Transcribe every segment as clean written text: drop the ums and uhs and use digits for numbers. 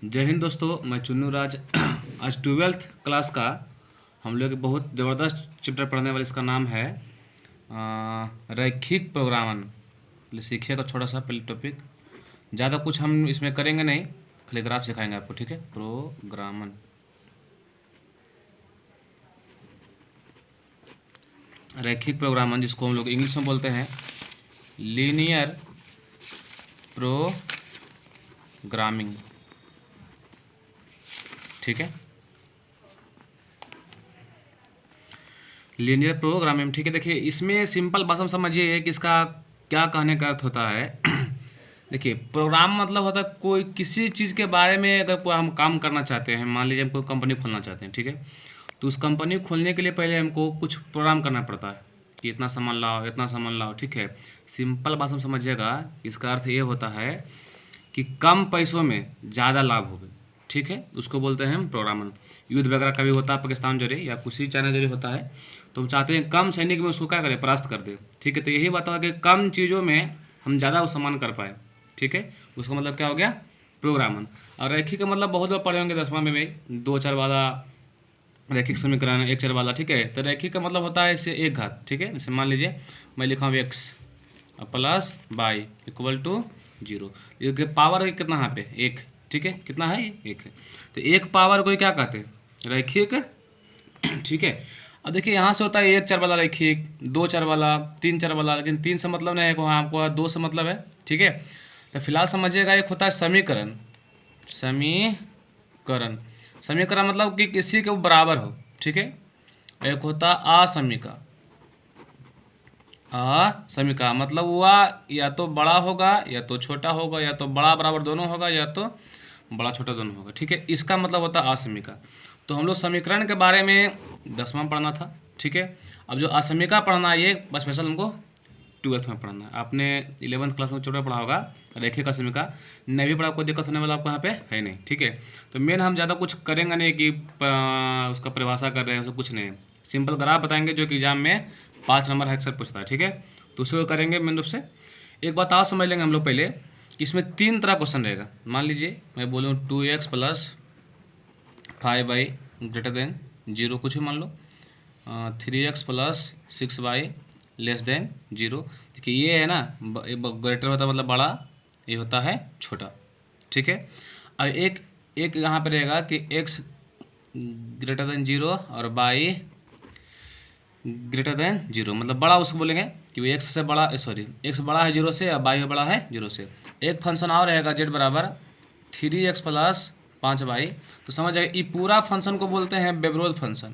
जय हिंद दोस्तों, मैं चुन्नू राज। आज 12th क्लास का हम लोग एक बहुत ज़बरदस्त चैप्टर पढ़ने वाले, इसका नाम है रैखिक प्रोग्रामन। पहले सीखिएगा थोड़ा सा, पहले टॉपिक ज़्यादा कुछ हम इसमें करेंगे नहीं, खाली ग्राफ सिखाएंगे आपको, ठीक है। प्रोग्रामन, रैखिक प्रोग्रामन, जिसको हम लोग इंग्लिश में बोलते हैं लीनियर प्रोग्रामिंग, ठीक है। लीनियर प्रोग्रामिंग, ठीक है। देखिए, इसमें सिंपल भाषा में समझिए कि इसका क्या कहने का अर्थ होता है। देखिए, प्रोग्राम मतलब होता है कोई किसी चीज़ के बारे में अगर कोई हम काम करना चाहते हैं, मान लीजिए हम कोई कंपनी खोलना चाहते हैं, ठीक है। तो उस कंपनी खोलने के लिए पहले हमको कुछ प्रोग्राम करना पड़ता है कि इतना सामान लाओ, इतना सामान लाओ, ठीक है। सिंपल भाषा में समझिएगा, इसका अर्थ ये होता है कि कम पैसों में ज़्यादा लाभ हो गए, ठीक है। उसको बोलते हैं हम प्रोग्रामर। युद्ध वगैरह कभी होता है पाकिस्तान जरिए या किसी चाइना जरिए होता है, तो हम चाहते हैं कम सैनिक में उसको क्या करें, परास्त कर दे, ठीक है। तो यही बात है कि कम चीज़ों में हम ज़्यादा वो सामान कर पाए, ठीक है। उसका मतलब क्या हो गया, प्रोग्रामन। और रैखिक का मतलब बहुत बार पढ़े होंगे 10वां में भी, 2 चर वाला रैखिक समीकरण, 1 चर वाला, ठीक है। तो रैखिक का मतलब होता है इससे एक घात, ठीक है। जैसे मान लीजिए मैं लिखा हूँ x plus y equal to 0। ये पावर कितना यहाँ पे, एक, ठीक है। कितना है, एक है। तो एक पावर को क्या कहते हैं, रैखिक, ठीक है। अब देखिए, यहाँ से होता है 1 चर वाला रैखिक, 2 चर वाला, 3 चर वाला, लेकिन 3 से मतलब नहीं है, वहाँ आपको 2 से मतलब है, ठीक है। तो फिलहाल समझिएगा, एक होता है समीकरण। समीकरण, समीकरण मतलब कि किसी के बराबर हो, ठीक है। एक होता असमीका। असमीका मतलब वह या तो बड़ा होगा या तो छोटा होगा, या तो बड़ा बराबर दोनों होगा, या तो बड़ा छोटा दोनों होगा, ठीक है। इसका मतलब होता है असमीका। तो हम लोग समीकरण के बारे में 10वां में पढ़ना था, ठीक है। अब जो असमीका पढ़ना है, ये बस स्पेशल हमको 12th में पढ़ना है। आपने 11th क्लास में चैप्टर पढ़ा होगा रैखिक असमीका, नहीं भी पढ़ा, कोई दिक्कत होने वाला आपको यहाँ पे है नहीं, ठीक है। तो मेन हम ज़्यादा कुछ करेंगे नहीं कि उसका परिभाषा कर रहे हैं, उसको कुछ नहीं, सिंपल ग्राफ बताएंगे जो कि एग्जाम में 5 नंबर अक्सर पूछता है, ठीक है। तो उसको करेंगे मेन रूप से। एक बात और समझ लेंगे हम लोग पहले कि इसमें 3 तरह क्वेश्चन रहेगा। मान लीजिए मैं बोलूँ 2x plus 5y greater than 0, कुछ भी मान लो, 3x plus 6y less than 0। देखिए, ये है ना, ग्रेटर होता है मतलब बड़ा, ये होता है छोटा, ठीक है। अब एक एक यहाँ पे रहेगा कि x ग्रेटर देन 0 और y ग्रेटर देन 0, मतलब बड़ा उसको बोलेंगे कि वो x से बड़ा, सॉरी x बड़ा है 0 से और y बड़ा है 0 से। एक फंक्शन और रहेगा z बराबर 3x प्लस 5y। तो समझ जाइए, ये पूरा फंक्शन को बोलते हैं व्यवरोध फंक्शन,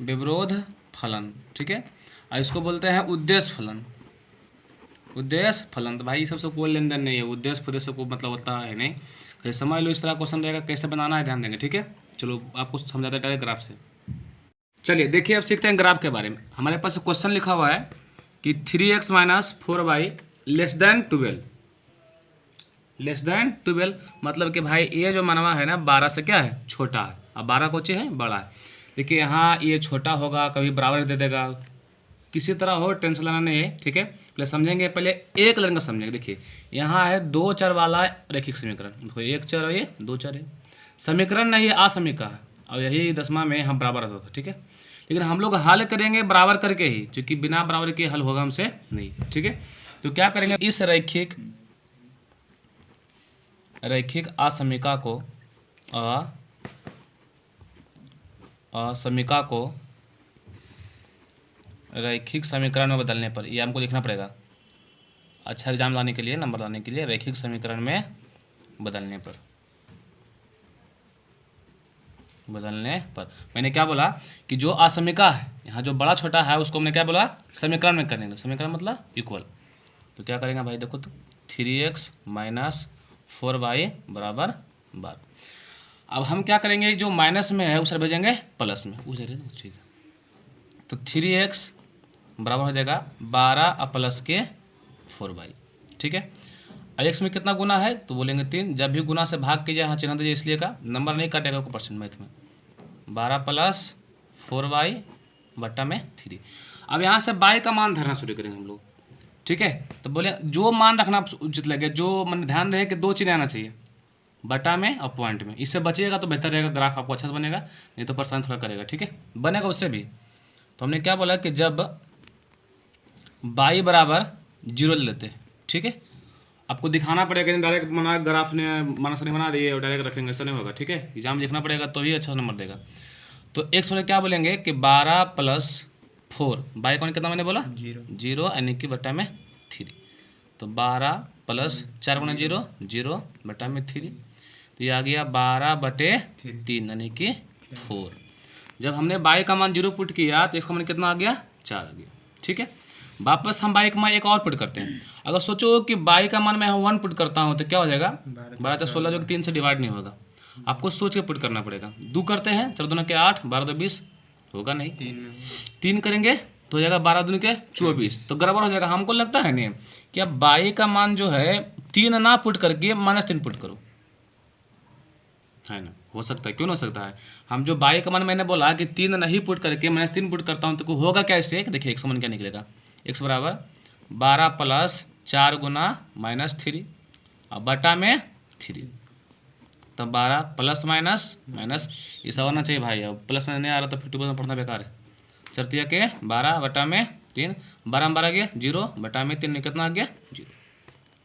व्यवरोध फलन, ठीक है। और इसको बोलते हैं उद्देश्य फलन, उद्देश्य फलन। तो भाई ये सबसे कोई लेन देन नहीं है, उद्देश्य उद्देश्य को मतलब होता है नहीं। तो समझ लो, इस तरह क्वेश्चन रहेगा, कैसे बनाना है ध्यान देंगे, ठीक है। चलो आपको समझाते हैं ग्राफ से। चलिए देखिए, अब सीखते हैं ग्राफ के बारे में। हमारे पास क्वेश्चन लिखा हुआ है कि 3x minus 4y less than 12, less than 12 मतलब कि भाई ये जो मनवा है ना 12 से क्या है, छोटा है, अब 12 को है बड़ा है। देखिए यहाँ ये छोटा होगा, कभी बराबर दे देगा, किसी तरह हो, टेंशन लेना नहीं है, ठीक है। पहले समझेंगे, पहले एक लाइन का समझेंगे। देखिए यहाँ है 2 चर वाला रैखिक समीकरण, देखो 1 चर और ये 2 चर है, समीकरण नहीं है, असमीका है। और यही 10वां में हम बराबर आता था, ठीक है। लेकिन हम लोग हल करेंगे बराबर करके ही, क्योंकि बिना बराबर के हल होगा हमसे नहीं, ठीक है। तो क्या करेंगे, इस रैखिक रैखिक असमीका को असमीका को रैखिक समीकरण में बदलने पर, ये हमको लिखना पड़ेगा अच्छा एग्जाम लाने के लिए, नंबर लाने के लिए। रैखिक समीकरण में बदलने पर मैंने क्या बोला कि जो असमीका है, यहाँ जो बड़ा छोटा है, उसको हमने क्या बोला, समीकरण में करने का। समीकरण मतलब इक्वल। तो क्या करेंगे भाई, देखो तो 3x माइनस 4y बराबर 12। अब हम क्या करेंगे, जो माइनस में है उसे भेजेंगे प्लस में, उसे ठीक है। तो 3x बराबर हो जाएगा 12 और प्लस के 4y, ठीक है। और x में कितना गुना है, तो बोलेंगे 3। जब भी गुना से भाग कीजिए, यहाँ चिन्ह दीजिए, इसलिए का नंबर नहीं काटेगा को परसेंट मैथ में। 12 प्लस 4y बट्टा में 3। अब यहाँ से y का मान धरना शुरू करेंगे हम लोग, ठीक है। तो बोले जो मान रखना उचित लगे, जो मन ध्यान रहे कि 2 चिन्ह आना चाहिए, बटा में और पॉइंट में। इससे बचिएगा तो बेहतर रहेगा, ग्राफ आपको अच्छा से बनेगा, नहीं तो परेशान थोड़ा करेगा। ठीक है, बनेगा उससे भी। तो हमने क्या बोला कि जब बाई बराबर 0 ले लेते हैं, ठीक है, आपको दिखाना पड़ेगा, डायरेक्ट बना ग्राफ ने माना सर ने बना दिए और डायरेक्ट रखेंगे, ऐसा नहीं होगा। ठीक है, एग्जाम लिखना पड़ेगा तो ही अच्छा नंबर देगा। तो एक्स वाले क्या बोलेंगे कि 12 + 4, बाई कौन कितना मैंने बोला 0 यानी कि बटा में 3। तो 12 + 4 गुना 0 0 बटा में 3, तो ये आ गया 12/3 यानी कि 4। जब हमने बाई का मान 0 पुट किया तो एक्स का मान कितना आ गया 4 आ गया। ठीक है, वापस हम बाई का मान एक और पुट करते हैं। अगर सोचो कि बाई का मान मैं 1 पुट करता हूँ तो क्या हो जाएगा 12 तो 16 जो कि 3 से डिवाइड नहीं होगा, आपको सोच के पुट करना पड़ेगा। 2 करते हैं, 4 दूना के 8, 12 तो 20 होगा नहीं, 3 करेंगे तो हो जाएगा 12 दूनी के 24, तो गड़बड़ हो जाएगा। हमको लगता है नहीं कि अब बाई का मान जो है 3 ना पुट करके -3 पुट करो, है ना, हो सकता है, क्यों नहीं हो सकता है। हम जो बाई का मान मैंने बोला कि 3 नहीं पुट करके -3 पुट करता हूँ तो होगा क्या इससे, देखिए एक्स का मान क्या निकलेगा, एक्स बराबर 12 + 4 गुना -3 और बटा में 3, तब 12 प्लस माइनस माइनस ये सब आना चाहिए भाई। अब प्लस में नहीं आ रहा तो 50% पढ़ना बेकार है। चरतिया के 12 बटा में 3, 12 में 12 गया 0 बटा में 3 में कितना आ गया 0।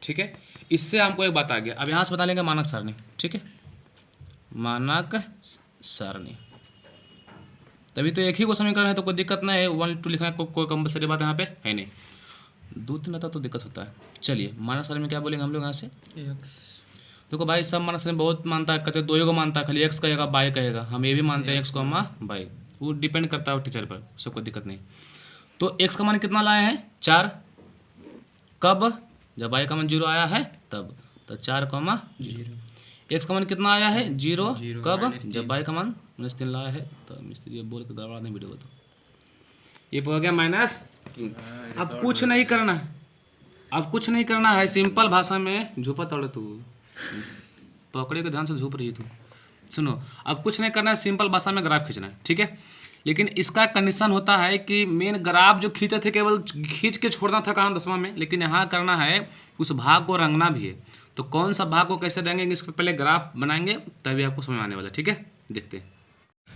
ठीक है, इससे हमको एक बात आ गया। अब यहाँ से बता लेंगे मानक सारणी। ठीक है, मानक सारणी, तभी तो एक ही को समीकरण है तो कोई दिक्कत नहीं है, 1 2 लिखना कोई कंपलसरी बात यहाँ पे है नहीं, 2 3 आता तो दिक्कत होता है। चलिए मानक सारणी में क्या बोलेंगे हम लोग यहाँ से, देखो भाई सब मानक सारणी बहुत मानता है, कहते 2 को मानता है, खाली एक्स कहेगा बाई कहेगा, हम ये भी मानते हैं एक्स को बाई, वो डिपेंड करता है टीचर पर, उससे कोई दिक्कत नहीं। तो एक्स का मान कितना लाए हैं 4, कब जब बाई का मान 0 आया है तब, तो 4,0। एक्स का मान कितना आया है 0, कब जब बाई का मान -3 लाया है, तो मिस्त्री ये बोल के गड़बड़ा नहीं वीडियो, तो ये हो गया -3। अब कुछ नहीं करना है, अब कुछ नहीं करना है, सिंपल भाषा में झूपा तोड़ तू पकड़े के ध्यान से झूप रही तू, सुनो अब कुछ नहीं करना है, सिंपल भाषा में ग्राफ खींचना है। ठीक है, लेकिन इसका कंडीशन होता है कि मेन ग्राफ जो खींचे थे केवल खींच के छोड़ना था कहाँ 10वां में, लेकिन यहाँ करना है उस भाग को रंगना भी है। तो कौन सा भाग को कैसे रंगेंगे इसके पहले ग्राफ बनाएंगे तभी आपको समझ आने वाला। ठीक है, देखते हैं।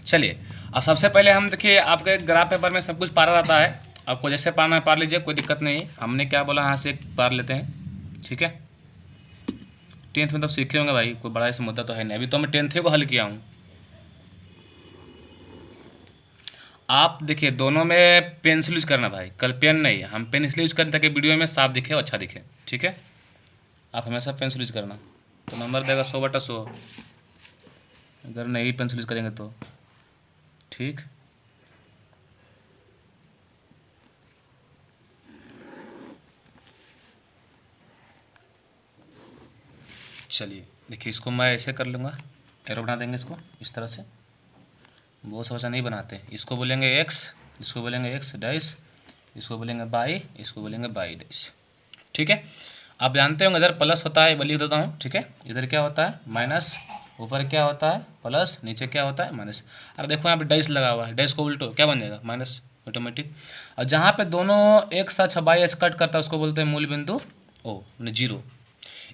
चलिए अब सबसे पहले हम देखिए, आपके ग्राफ पेपर में सब कुछ पारा रहता है, आपको जैसे पारना है पार लीजिए, कोई दिक्कत नहीं। हमने क्या बोला यहाँ से एक पार लेते हैं। ठीक है, 10th में तो सीखे होंगे भाई, कोई बड़ा ऐसा मुद्दा तो है नहीं, अभी तो मैं 10th को हल किया हूँ। आप देखिए दोनों में पेंसिल यूज करना भाई, कल पेन नहीं है, हम पेन इसलिए यूज करते हैं ताकि वीडियो में साफ दिखे और अच्छा दिखे। ठीक है, आप हमेशा पेंसिल यूज करना, तो नंबर देगा 100/100, अगर नहीं पेंसिल यूज करेंगे तो। ठीक, चलिए देखिए इसको मैं ऐसे कर लूँगा, एरो बना देंगे इसको इस तरह से, बहुत सोचा नहीं बनाते, इसको बोलेंगे एक्स, इसको बोलेंगे एक्स डैश, इसको बोलेंगे बाई, इसको बोलेंगे बाई डैश। ठीक है, आप जानते होंगे इधर प्लस होता है, लिख देता हूँ। ठीक है, इधर क्या होता है माइनस, ऊपर क्या होता है प्लस, नीचे क्या होता है माइनस। अरे देखो यहाँ पे डैश लगा हुआ है, डैश को उल्टो क्या बन जाएगा माइनस ऑटोमेटिक। और जहाँ पे दोनों एक साथ बाई एच कट करता है उसको बोलते हैं मूल बिंदु ओ, 0।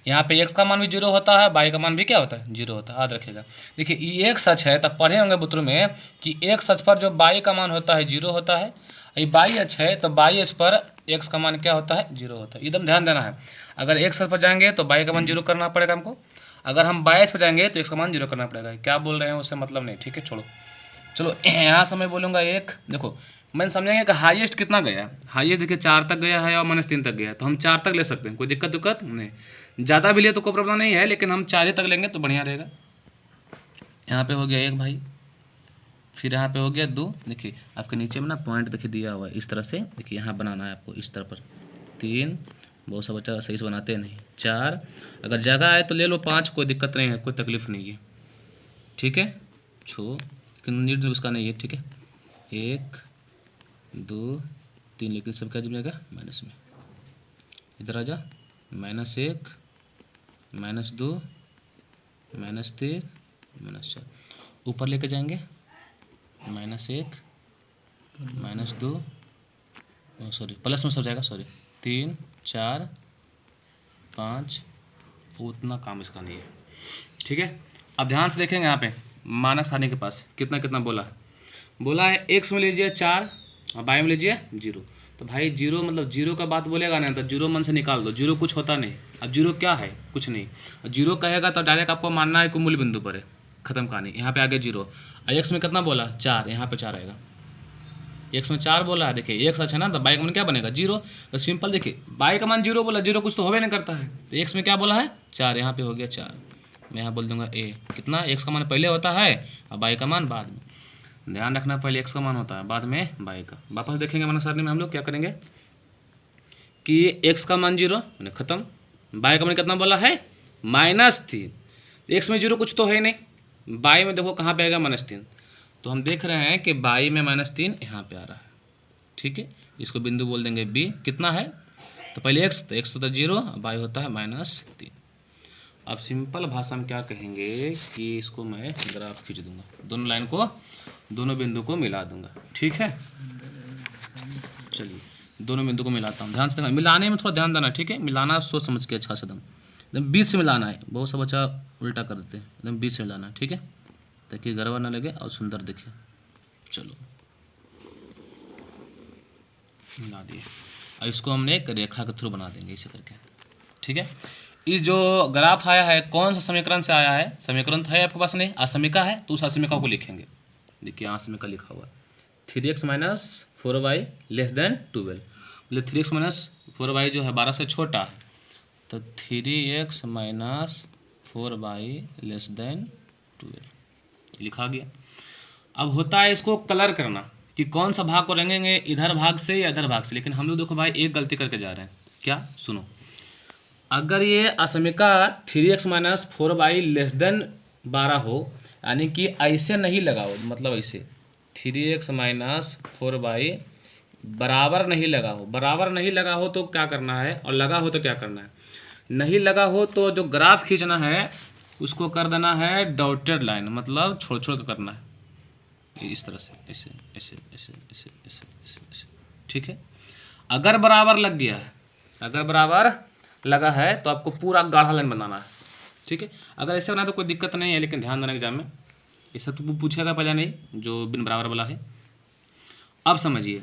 यहाँ पे एक्स का मान भी 0 होता है, बाई का मान भी क्या होता है 0 होता है, याद रखिएगा। देखिए ये एक सच है, तब पढ़े होंगे बुतरू में कि एक सच पर जो बाई का मान होता है 0 होता है, ये बाई एच है तो बाई एच पर एक्स का मान क्या होता है 0 होता है, एकदम ध्यान देना है। अगर एक सच पर जाएंगे तो बाई का मान 0 करना पड़ेगा हमको, अगर हम बाई एच पर जाएंगे तो एक्स का मान 0 करना पड़ेगा। क्या बोल रहे हैं उससे मतलब नहीं। ठीक है, छोड़ो, चलो यहाँ से मैं बोलूँगा एक, देखो मैंने समझेंगे कि हाईएस्ट कितना गया, हाईएस्ट देखिए 4 तक गया है और -3 तक गया है, तो हम 4 तक ले सकते हैं, कोई दिक्कत नहीं। ज़्यादा भी ले तो कोई प्रॉब्लम नहीं है, लेकिन हम 4 ही तक लेंगे तो बढ़िया रहेगा। यहाँ पे हो गया 1 भाई, फिर यहाँ पे हो गया 2, देखिए आपके नीचे में ना पॉइंट देखिए दिया हुआ है इस तरह से, देखिए यहाँ बनाना है आपको इस तरह पर। 3, बहुत सा बच्चा सही से बनाते नहीं। 4, अगर जगह है तो ले लो 5, कोई दिक्कत नहीं है, कोई तकलीफ नहीं है। ठीक है, नीड उसका नहीं है। ठीक है, 1 2 3, लेकिन सब क्या जाएगा माइनस में, इधर आ जा, -1 -2 -3 -4, ऊपर लेके जाएंगे -1 -2, सॉरी प्लस में सब जाएगा, सॉरी 3 4 5 उतना काम इसका नहीं है। ठीक है, अब ध्यान से देखेंगे यहाँ पे मानक सारणी के पास कितना कितना बोला है x में लीजिए 4 और y में लीजिए 0। तो भाई 0 मतलब 0 का बात बोलेगा ना तो 0 मन से निकाल दो, 0 कुछ होता नहीं। अब 0 क्या है, कुछ नहीं। 0 कहेगा तो डायरेक्ट आपको मानना है कि मूल बिंदु पर है, खत्म कहानी। यहाँ पे आगे 0 और x में कितना बोला 4, यहाँ पे 4 आएगा। x में 4 बोला है, देखिए x अच्छा ना, तो y का मान क्या बनेगा 0। तो सिंपल देखिए y का मान 0 बोला, 0 कुछ तो होवे नहीं करता है। तो x में क्या बोला है 4, यहाँ पे हो गया 4। मैं यहाँ बोल दूंगा a कितना, x का मान पहले होता है और y का मान बाद में। ध्यान रखना, पहले x का मान होता है बाद में y का। वापस देखेंगे मानक सारणी में हम लोग क्या करेंगे कि x का मान 0 मैंने खत्म, y का मान कितना बोला है -3। x में 0 कुछ तो है नहीं, y में देखो कहाँ पे आएगा -3। तो हम देख रहे हैं कि y में -3 यहाँ पे आ रहा है। ठीक है, इसको बिंदु बोल देंगे b। कितना है तो पहले x, तो x होता है 0, y होता है -3। अब सिंपल भाषा में क्या कहेंगे कि इसको मैं ग्राफ खींच दूंगा, दोनों लाइन को, दोनों बिंदु को मिला दूंगा। ठीक है, चलिए दोनों बिंदु को मिलाता हूँ। ध्यान से देखना, मिलाने में थोड़ा ध्यान देना। ठीक है, मिलाना सोच समझ के अच्छा से एकदम बीच से मिलाना है। बहुत सा बच्चा उल्टा कर देते हैं, एकदम बीच से मिलाना है। ठीक है, ताकि गड़बड़ ना लगे और सुंदर दिखे। चलो मिला दिए, और इसको हमने एक रेखा के थ्रू बना देंगे इसे करके। ठीक है, ये जो ग्राफ आया है कौन सा समीकरण से आया है, समीकरण तो है आपके पास नहीं, असमिका है, तो उस असमिका को लिखेंगे। देखिए यहाँ असमिका लिखा हुआ है 3x - 4y <12। बोले 3x - 4y जो है 12 से छोटा है, तो 3x - 4y <12 लिखा गया। अब होता है इसको कलर करना कि कौन सा भाग को रंगेंगे, इधर भाग से या इधर भाग से। लेकिन हम लोग देखो भाई एक गलती करके जा रहे हैं। क्या, सुनो, अगर ये असमिका 3x - 4y <12 हो, यानी कि ऐसे नहीं लगाओ, मतलब ऐसे 3x - 4y बराबर नहीं लगा हो, बराबर नहीं लगा हो तो क्या करना है, और लगा हो तो क्या करना है। नहीं लगा हो तो जो ग्राफ खींचना है उसको कर देना है डॉटेड लाइन, मतलब छोड़ छोड़ कर करना है इस तरह से, ऐसे ऐसे ऐसे ऐसे ऐसे ऐसे ऐसे। ठीक है, अगर बराबर लग गया है, अगर बराबर लगा है तो आपको पूरा गाढ़ा लाइन बनाना है। ठीक है, अगर ऐसे बना तो कोई दिक्कत नहीं है, लेकिन ध्यान देना एग्जाम में ऐसा तो पूछेगा पहले नहीं जो बिन बराबर वाला है। अब समझिए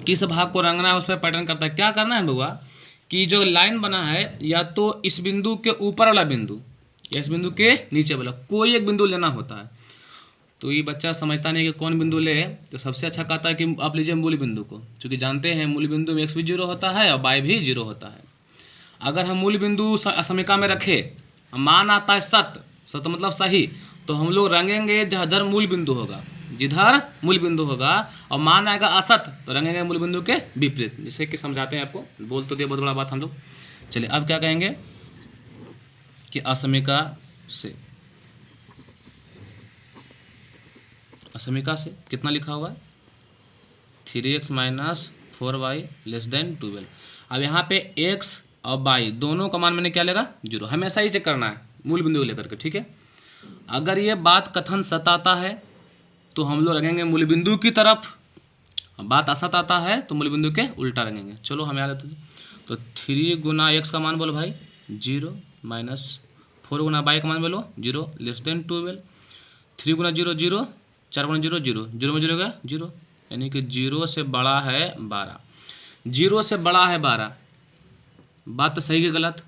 किस भाग को रंगना है, उस पर पैटर्न करता है। क्या करना है बउआ कि जो लाइन बना है या तो इस बिंदु के ऊपर वाला बिंदु या इस बिंदु के नीचे वाला कोई एक बिंदु लेना होता है। तो ये बच्चा समझता नहीं कि कौन बिंदु ले, तो सबसे अच्छा कहता है कि आप लीजिए मूल बिंदु को, क्योंकि जानते हैं मूल बिंदु में x भी 0 होता है और y भी 0 होता है। अगर हम मूल बिंदु असमिका में रखें, मान आता है सत, सत मतलब सही, तो हम लोग रंगेंगे जिधर मूल बिंदु होगा, जिधर मूल बिंदु होगा, और मान आएगा असत तो रंगेंगे मूल बिंदु के विपरीत। जिससे कि समझाते हैं आपको, बोल तो दिए बहुत बड़ा बात हम लोग। चलिए अब क्या कहेंगे कि असमिका से, असमिका से कितना लिखा हुआ है 3x - 4y <12। अब यहाँ पे x और y दोनों का मान मैंने क्या लेगा 0, हमेशा ही चेक करना है मूल बिंदु को लेकर के। ठीक है, अगर ये बात कथन सत आता है तो हम लोग रखेंगे मूल बिंदु की तरफ, बात असत आता है तो मूल बिंदु के उल्टा रखेंगे। चलो हम यहाँ लेते तो 3 गुना x का मान बोलो भाई 0 - 4 गुना y का मान बोलो 0 <12। 3 गुना 0 0, 4 गुना 0 0, 0 में 0 गया 0, यानी कि 0 से बड़ा है 12, 0 से बड़ा है 12। बात तो सही कि गलत,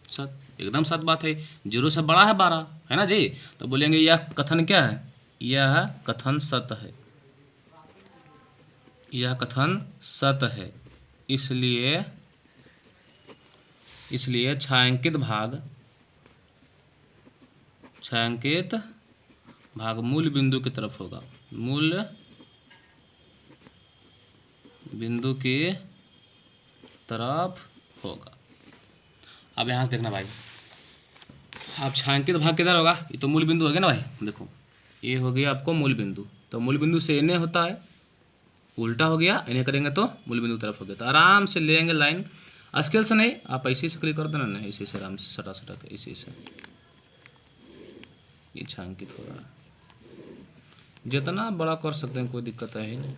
सत, एकदम सत बात है। 0 से बड़ा है 12 है ना जी, तो बोलेंगे यह कथन क्या है, यह कथन सत है, यह कथन सत है। इसलिए छायांकित भाग मूल बिंदु की तरफ होगा, मूल बिंदु की तरफ होगा। अब यहाँ से देखना भाई, अब छायांकित भाग किधर होगा, ये तो मूल बिंदु हो गया ना भाई। देखो ये हो गया आपको मूल बिंदु, तो मूल बिंदु से इन्हें होता है, उल्टा हो गया, इन्हें करेंगे तो मूल बिंदु तरफ हो गया। तो आराम से लेंगे लाइन, स्केल से नहीं, आप ऐसे से क्लिक कर देना ना, ऐसे से आराम से सटा सटा के ऐसे से ये छायांकित हो रहा है। जितना बड़ा कर सकते हैं कोई दिक्कत है ही नहीं।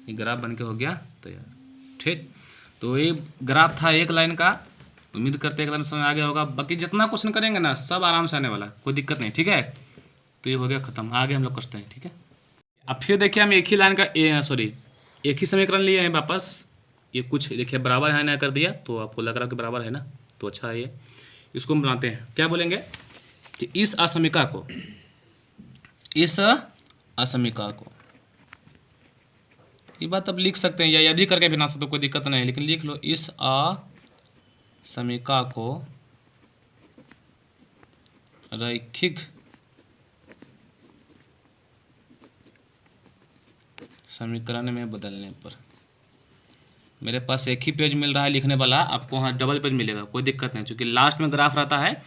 ये ग्राफ बन के हो गया तैयार। ठीक, तो ये ग्राफ था एक लाइन का। उम्मीद करते हैं एक लाइन समझ आ गया होगा। बाकी जितना क्वेश्चन करेंगे ना सब आराम से आने वाला है, कोई दिक्कत नहीं। ठीक है, तो ये हो गया खत्म। आगे हम लोग करते हैं। ठीक है, अब फिर देखिए हम एक ही लाइन का सॉरी एक ही समीकरण लिए हैं वापस। ये कुछ देखिए बराबर है ना कर दिया, तो आपको लग रहा कि बराबर है ना, तो अच्छा है। ये इसको हम बनाते हैं, क्या बोलेंगे कि इस असमीका को ये बात अब लिख सकते हैं या यदि करके भी ना सकते, तो कोई दिक्कत नहीं है, लेकिन लिख लो इस असमीका को रैखिक समीकरण में बदलने पर। मेरे पास एक ही पेज मिल रहा है लिखने वाला, आपको वहाँ डबल पेज मिलेगा, कोई दिक्कत नहीं, क्योंकि लास्ट में ग्राफ रहता है।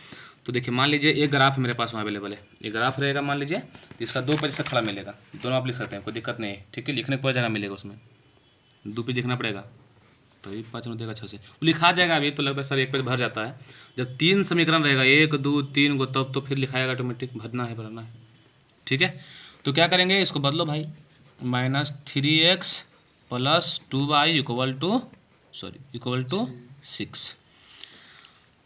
तो देखिए मान लीजिए एक ग्राफ मेरे पास वहाँ अवेलेबल है, ये ग्राफ रहेगा मान लीजिए, तो इसका 2 पेज से खड़ा मिलेगा, दोनों आप लिख सकते हैं, कोई दिक्कत नहीं है। ठीक है, लिखने पर जगह मिलेगा, उसमें 2 पेज लिखना पड़ेगा, तो ये 5 मिनट देगा अच्छे से वो लिखा जाएगा। अभी तो लगभग सर एक पेज भर जाता है, जब 3 समीकरण रहेगा 1 2 3 को, तब तो फिर लिखाएगा ऑटोमेटिक, भरना है। ठीक है, तो क्या करेंगे, इसको बदलो भाई, -3x + 2y इक्वल टू 6।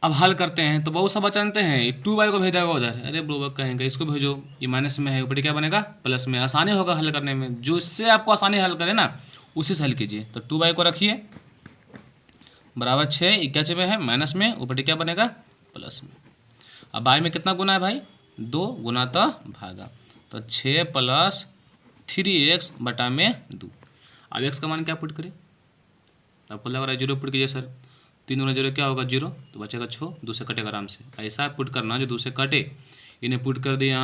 अब हल करते हैं, तो बहुत सा बच्चा जानते हैं 2y को भेज देगा उधर, अरे ब्रो कहेंगे इसको भेजो, ये माइनस में है, ऊपर क्या बनेगा प्लस में, आसानी होगा हल करने में। जो इससे आपको आसानी हल करे ना उसी से हल कीजिए। तो 2y को रखिए बराबर 6, क्या चीज़ है माइनस में, ऊपर क्या बनेगा प्लस में। अब y में कितना गुना है भाई, 2 गुना तो भागा, तो 6 + 3x बटा में 2। अब x का मान क्या पुट करें, आपको लग रहा है 0 पुट कीजिए सर, 3 गुना 0 क्या होगा 0, तो बचेगा 6, 2 से कटेगा आराम से। ऐसा पुट करना जो 2 से कटे, इन्हें पुट कर दिया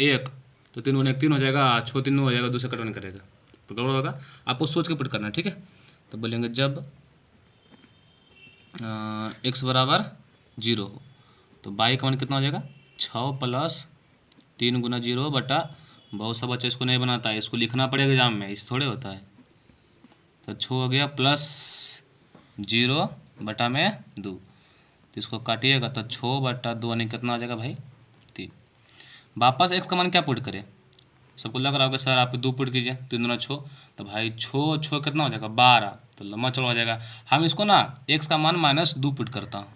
1, तो 3 गुना 1 3 हो जाएगा, 6 3 हो जाएगा, 2 से कटने करेगा तो गड़बड़ होगा, आपको सोच के पुट करना है। ठीक है, तो बोलेंगे जब x बराबर 0 हो तो y का मान कितना हो जाएगा 6 + 3 गुना 0 बटा, बहुत सा बच्चा इसको नहीं बनाता है, इसको लिखना पड़ेगा एग्जाम में, इस थोड़े होता है। तो 6 हो गया +0 बटा में 2, तो इसको काटिएगा तो 6 बटा 2 यानी कितना आ जाएगा भाई 3। वापस x का मान क्या पुट करें, सबको लग रहा होगा सर आप 2 पुट कीजिए, 3 दूना 6, तो भाई 6 कितना हो जाएगा 12, तो लम्बा चौड़ा हो जाएगा। हम इसको ना x का मान -2 पुट करता हूँ,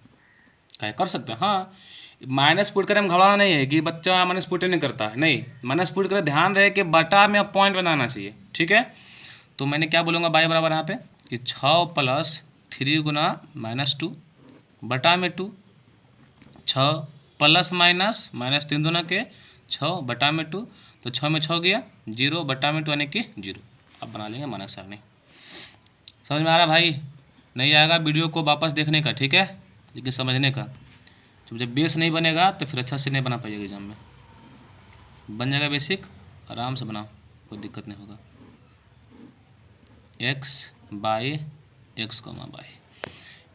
क्या कर सकते हैं, हाँ माइनस पुट करें, हम घबराना नहीं है कि बच्चा माइनस पुट नहीं करता है, नहीं माइनस पुट करें, ध्यान रहे कि बटा में पॉइंट बनाना चाहिए। ठीक है, तो मैंने क्या बोलूँगा y बराबर यहाँ पे कि 6 + 3 गुना -2 बटा में 2, 6 प्लस माइनस -3 दूना के 6 बटा में 2, तो 6 में 6 गया 0 बटा में 2 यानी कि 0। अब बना लेंगे मानक सारणी। समझ में आ रहा भाई, नहीं आएगा वीडियो को वापस देखने का, ठीक है, लेकिन समझने का। तो जब बेस नहीं बनेगा तो फिर अच्छा से नहीं बना पाइएगा एग्जाम में। बन जाएगा बेसिक, आराम से बनाओ, कोई दिक्कत नहीं होगा। x बाई x,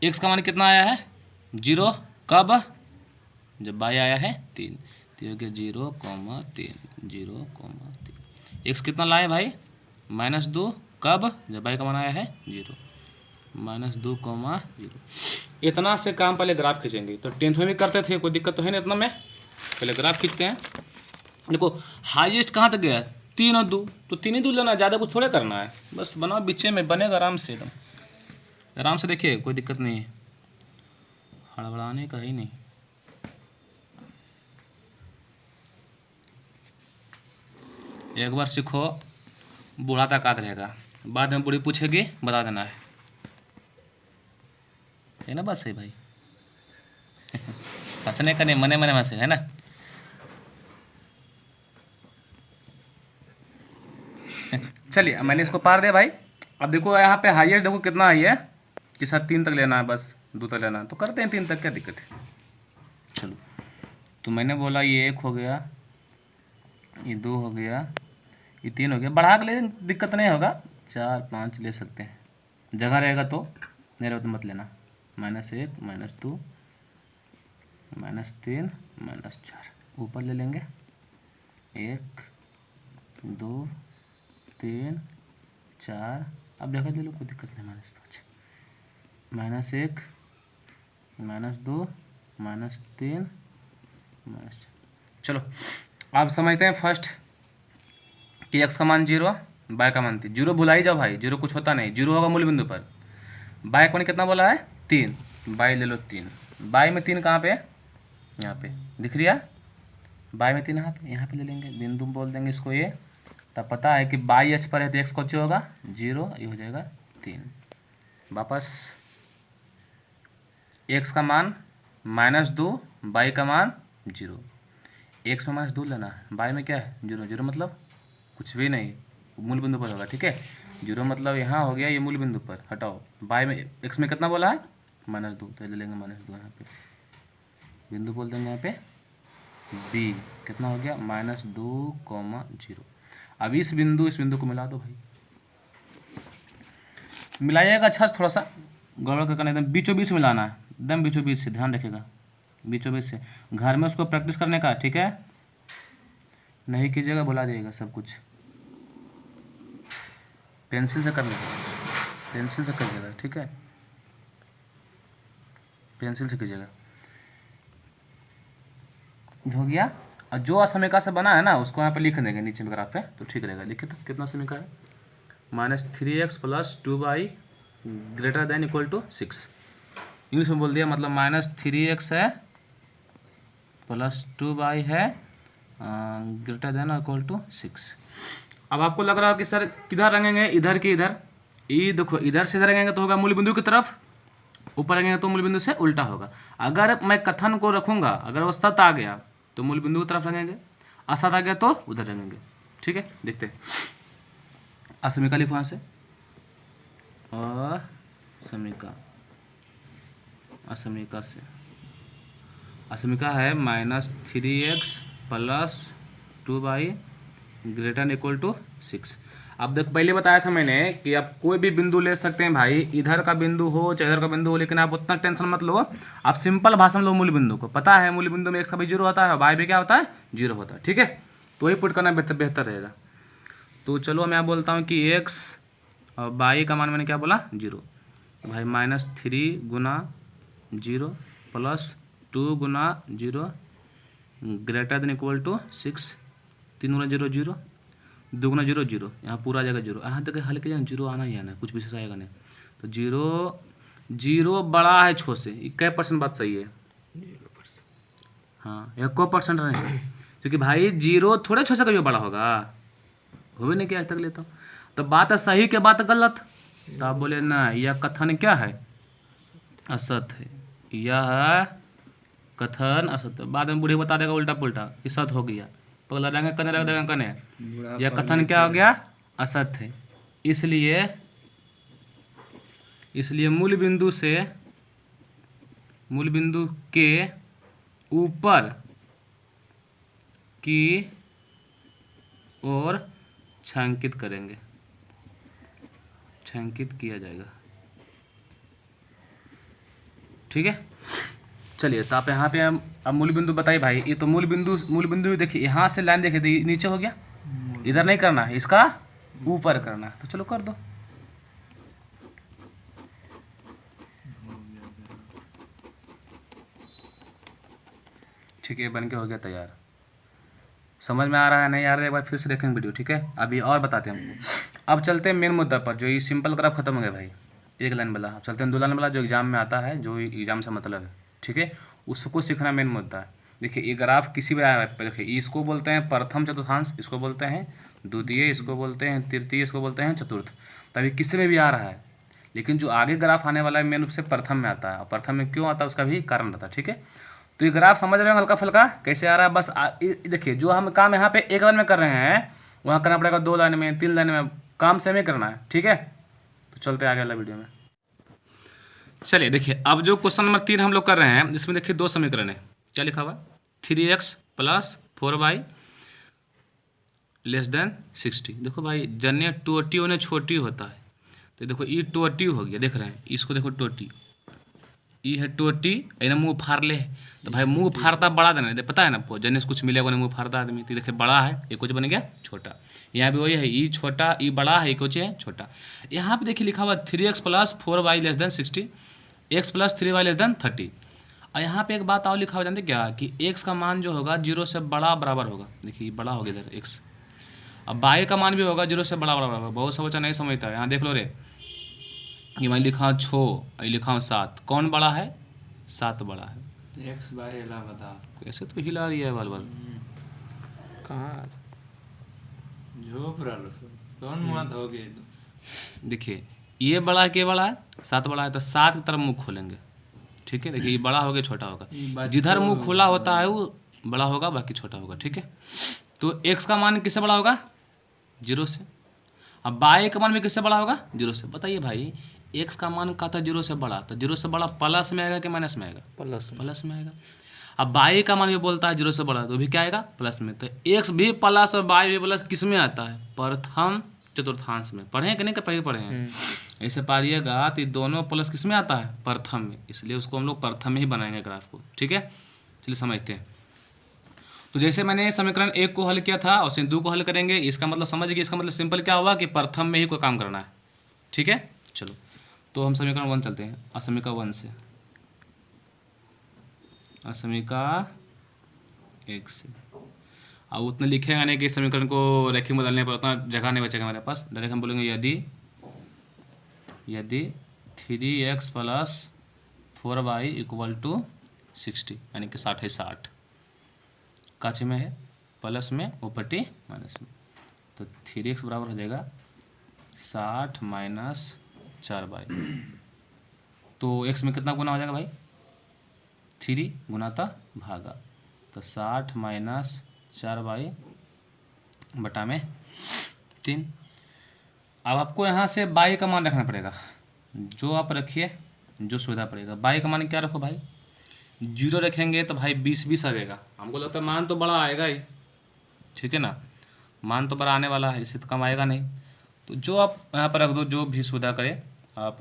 x का मान कितना आया है 0, कब जब y आया है 3, तो हो गया 0,3 0,3। x कितना लाए भाई -2, कब जब y का मान आया है 0, -2,0। इतना से काम पहले ग्राफ खींचेंगे, तो 10th में भी करते थे, कोई दिक्कत तो है नहीं इतना में। पहले ग्राफ खींचते हैं, देखो हाईएस्ट कहाँ तक गया 3 और 2, तो 3 ही 2 लेना, ज़्यादा कुछ थोड़े करना है, बस बनाओ बीचे में बनेगा आराम से, एकदम आराम से देखिए, कोई दिक्कत नहीं है, हड़बड़ाने का ही नहीं। एक बार सीखो बूढ़ा तक याद रहेगा, बाद में बूढ़ी पूछेगी बता देना है ना, बात सही भाई। हंसने का नहीं, मने मने हंसे, है ना। चलिए मैंने इसको पार दिया भाई। अब देखो यहाँ पे हाईएस्ट देखो कितना हाई है कि सर 3 तक लेना है, बस 2 तक लेना है, तो करते हैं 3 तक, क्या दिक्कत है। चलो, तो मैंने बोला ये 1 हो गया, ये 2 हो गया, ये 3 हो गया, बढ़ा के ले दिक्कत नहीं होगा, 4 5 ले सकते हैं, जगह रहेगा तो, नहीं रहे तो मत लेना। -1 -2 -3 -4 ऊपर ले लेंगे, 1 2 3 4, अब जगह ले लो, कोई दिक्कत नहीं, -5 -1 -2 -3 -4। चलो आप समझते हैं फर्स्ट कि x का मान 0, बाय का मान 3, जीरो भुला ही जाओ भाई, जीरो कुछ होता नहीं, जीरो होगा मूल बिंदु पर। बाय का मान कितना बोला है 3, बाय ले लो 3, बाय में 3 कहाँ पे, यहाँ पे दिख रही है, बाय में 3 यहाँ पे ले लेंगे, बिंदु बोल देंगे इसको ये। तब पता है कि बाई एच पर है तो एक्स को होगा 0, ये हो जाएगा 3। वापस एक्स का मान -2, बाई का मान 0, एक्स में -2 लेना है, बाई में क्या है 0, 0 मतलब कुछ भी नहीं, मूल बिंदु पर होगा, ठीक है। 0 मतलब यहाँ हो गया ये मूल बिंदु पर, हटाओ। बाई में एक्स में कितना बोला है -2, तो ले लेंगे -2, यहाँ पे बिंदु बोल देंगे, यहाँ पे बी कितना हो गया -2, 0। अब इस बिंदु को मिला दो भाई, मिलाइएगा अच्छा से, थोड़ा सा गड़बड़ करना, एकदम बीचों बीच मिलाना है, एकदम बीचों बीच से, ध्यान रखिएगा बीचों बीच से। घर में उसको प्रैक्टिस करने का, ठीक है, नहीं कीजिएगा भुला जाइएगा सब कुछ। पेंसिल से करने का, पेंसिल से करिएगा, ठीक है, पेंसिल से कीजिएगा। हो गया। और जो असमीका से बना है ना उसको यहाँ पे लिख देंगे नीचे में ग्राफ पे, तो ठीक रहेगा। लिखिए तो कितना समीका है, -3x + 2y > 6। इंग्लिश में बोल दिया, मतलब -3x है + 2y है > 6। अब आपको लग रहा है कि सर किधर रंगेंगे, इधर के इधर, ये देखो इधर से इधर रंगेंगे तो होगा मूल बिंदु की तरफ, ऊपर रंगेंगे तो मूल बिंदु से उल्टा होगा। अगर मैं कथन को रखूंगा, अगर वो सत आ गया तो मूल बिंदु की तरफ रंगेंगे, असत आ गया तो उधर रंगेंगे, ठीक है। देखते हैं, असमीका लिखो यहाँ से, असमीका, असमीका से, असमीका है -3x + 2y > 6। अब देख पहले बताया था मैंने कि आप कोई भी बिंदु ले सकते हैं भाई, इधर का बिंदु हो चाहे इधर का बिंदु हो, लेकिन आप उतना टेंशन मत लो, आप सिंपल भाषा में लो मूल बिंदु को। पता है मूल बिंदु में एक्स का भी 0 होता है, वाई भी क्या होता है 0 होता है, ठीक है। तो वही पुट करना बेहतर रहेगा। तो चलो मैं बोलता हूँ कि एक्स और वाई का मान मैंने क्या बोला 0, भाई -3 × 0 + 2 × 0 > 6, 3 × 0 0, 2 × 0 0, यहाँ पूरा आ जाएगा 0, यहाँ तक हल्के जगह 0 आना ही आना, कुछ विशेष आएगा नहीं। तो 0 बड़ा है छो से, कै % बात सही है, 0%, हाँ 1% नहीं, क्योंकि भाई 0 थोड़े छो से कभी बड़ा होगा, हो भी नहीं किया आज तक लेता हूँ। तो बात है सही के बात गलत, तो आप बोले ना यह कथन क्या है, असत है, यह कथन असत। बाद में बूढ़े बता देगा उल्टा पुल्टा कि सत हो गया, पगला रहेंगे कने रख देगा कने, यह कथन क्या हो गया असत है। इसलिए मूल बिंदु से, मूल बिंदु के ऊपर की ओर छांकित करेंगे, छांकित किया जाएगा, ठीक है। चलिए तो आप यहाँ पे अब मूल बिंदु बताइए भाई, ये तो मूल बिंदु देखिए, यहाँ से लाइन देखिए तो नीचे हो गया, इधर नहीं करना है, इसका ऊपर करना है, तो चलो कर दो। ठीक है, बन के हो गया तैयार। समझ में आ रहा है नहीं आ रहा है, एक बार फिर से देखेंगे वीडियो, ठीक है। अभी और बताते हैं हमको। अब चलते हैं मेन मुद्दा पर, जो ये सिंपल ग्राफ खत्म हो गया भाई, एक लाइन वाला। अब चलते हैं 2 लाइन वाला, जो एग्जाम में आता है, जो एग्जाम से मतलब है, ठीक है, उसको सीखना मेन मुद्दा है। देखिए ये ग्राफ किसी भी आया, देखिए इसको बोलते हैं प्रथम चतुर्थांश, इसको बोलते हैं द्वितीय, इसको बोलते हैं तृतीय, इसको बोलते हैं चतुर्थ। तभी किसी में भी आ रहा है, लेकिन जो आगे ग्राफ आने वाला है मेन रूप से प्रथम में आता है। और प्रथम में क्यों आता है उसका भी कारण रहता है, ठीक है। तो ये ग्राफ समझ रहे हैं हल्का फुल्का कैसे आ रहा है। बस देखिए जो हम काम यहाँ पे एक लाइन में कर रहे हैं, वहाँ करना पड़ेगा 2 लाइन में, 3 लाइन में, काम सेम ही करना है, ठीक है। तो चलते आगे वाला वीडियो में। चलिए देखिए, अब जो क्वेश्चन नंबर 3 हम लोग कर रहे हैं, इसमें देखिए 2 समीकरण है। क्या लिखा हुआ, 3x + 4y < 60। देखो भाई जन्य टोटी होने छोटी होता है, तो देखो ई टोटी हो गया, देख रहे हैं इसको, देखो टोटी, ई है टोटी, एकदम मुँह फाड़ ले, तो भाई मुँह फाड़ता बड़ा देना दे, पता है ना आपको, जन्य से कुछ मिलेगा नहीं, मुँह फाड़ता आदमी, तो देखिए बड़ा है, ये कुछ बन गया छोटा। यहाँ भी वही है, ई छोटा, ई बड़ा है, ये कुछ है छोटा। यहाँ पे देखिए लिखा हुआ 3x + 4y < 60, x + 3y < 30। और यहाँ पे एक बात और लिखा हुआ, जानते क्या, कि x का मान जो होगा 0 से बड़ा बराबर होगा। देखिए बड़ा हो गया इधर x, अब बाई का मान भी होगा 0 से बड़ा बराबर होगा। बहुत सा बच्चा नहीं समझता है। यहाँ देख लो रे, ये मैं लिखा हूँ 6, लिखा हूँ 7, कौन बड़ा है? 7 बड़ा है। एक्स बाय हिला बता कैसे तो हिला रही है बार बार। कहाँ झोप रहा कौन मुँह धोगे देखिए ये बड़ा है कि बड़ा है? 7 बड़ा है, तो 7 की तरफ मुंह खोलेंगे। ठीक है, देखिए ये बड़ा होगा छोटा होगा, जिधर मुंह खुला होता है वो बड़ा होगा, बाकी छोटा होगा। ठीक है, तो x का मान किससे बड़ा होगा? 0 से। अब बाई का मान भी किससे बड़ा होगा? 0 से। बताइए भाई, x का मान का था 0 से बड़ा, तो 0 से बड़ा प्लस में आएगा कि माइनस में आएगा? प्लस में आएगा। अब बाई का मान भी बोलता है 0 से बड़ा, तो भी क्या आएगा? प्लस में। तो x भी प्लस और बाई भी प्लस किस में आता है? प्रथम चतुर्थांश में। पढ़े हैं कि नहीं? पढ़े हैं। ऐसे पारिएगा तो ये दोनों प्लस किस में आता है? प्रथम में, इसलिए उसको हम लोग प्रथम में ही बनाएंगे ग्राफ को। ठीक है, चलिए समझते हैं। तो जैसे मैंने समीकरण 1 को हल किया था और सिंधु को हल करेंगे, इसका मतलब समझ गए। इसका मतलब सिंपल क्या हुआ कि प्रथम में ही कोई काम करना है। ठीक है, चलो तो हम समीकरण 1 चलते हैं। असमीका 1 से, असमीका 1 से। अब उतने लिखेगा नहीं कि समीकरण को रेखी में बदलने पर उतना जगह नहीं बचेगा हमारे पास। डायरेक्ट हम बोलेंगे यदि 3x plus 4y equal to 60, यानी कि 60 है। 60 काची में है? प्लस में, ऊपरटी माइनस में। तो 3x बराबर हो जाएगा 60 माइनस 4y। तो x में कितना गुना हो जाएगा भाई? 3 गुनाता भागा, तो 60 माइनस 4y बटा में 3। अब आपको यहाँ से बाई का मान रखना पड़ेगा, जो आप रखिए, जो सुविधा पड़ेगा। बाई का मान क्या रखो भाई? 0 रखेंगे तो भाई 20 आ जाएगा। हमको लगता है मान तो बड़ा आएगा ही। ठीक है ना, मान तो बड़ा आने वाला है, इससे तो कम आएगा नहीं। तो जो आप यहाँ पर रख दो, जो भी सुविधा करे आप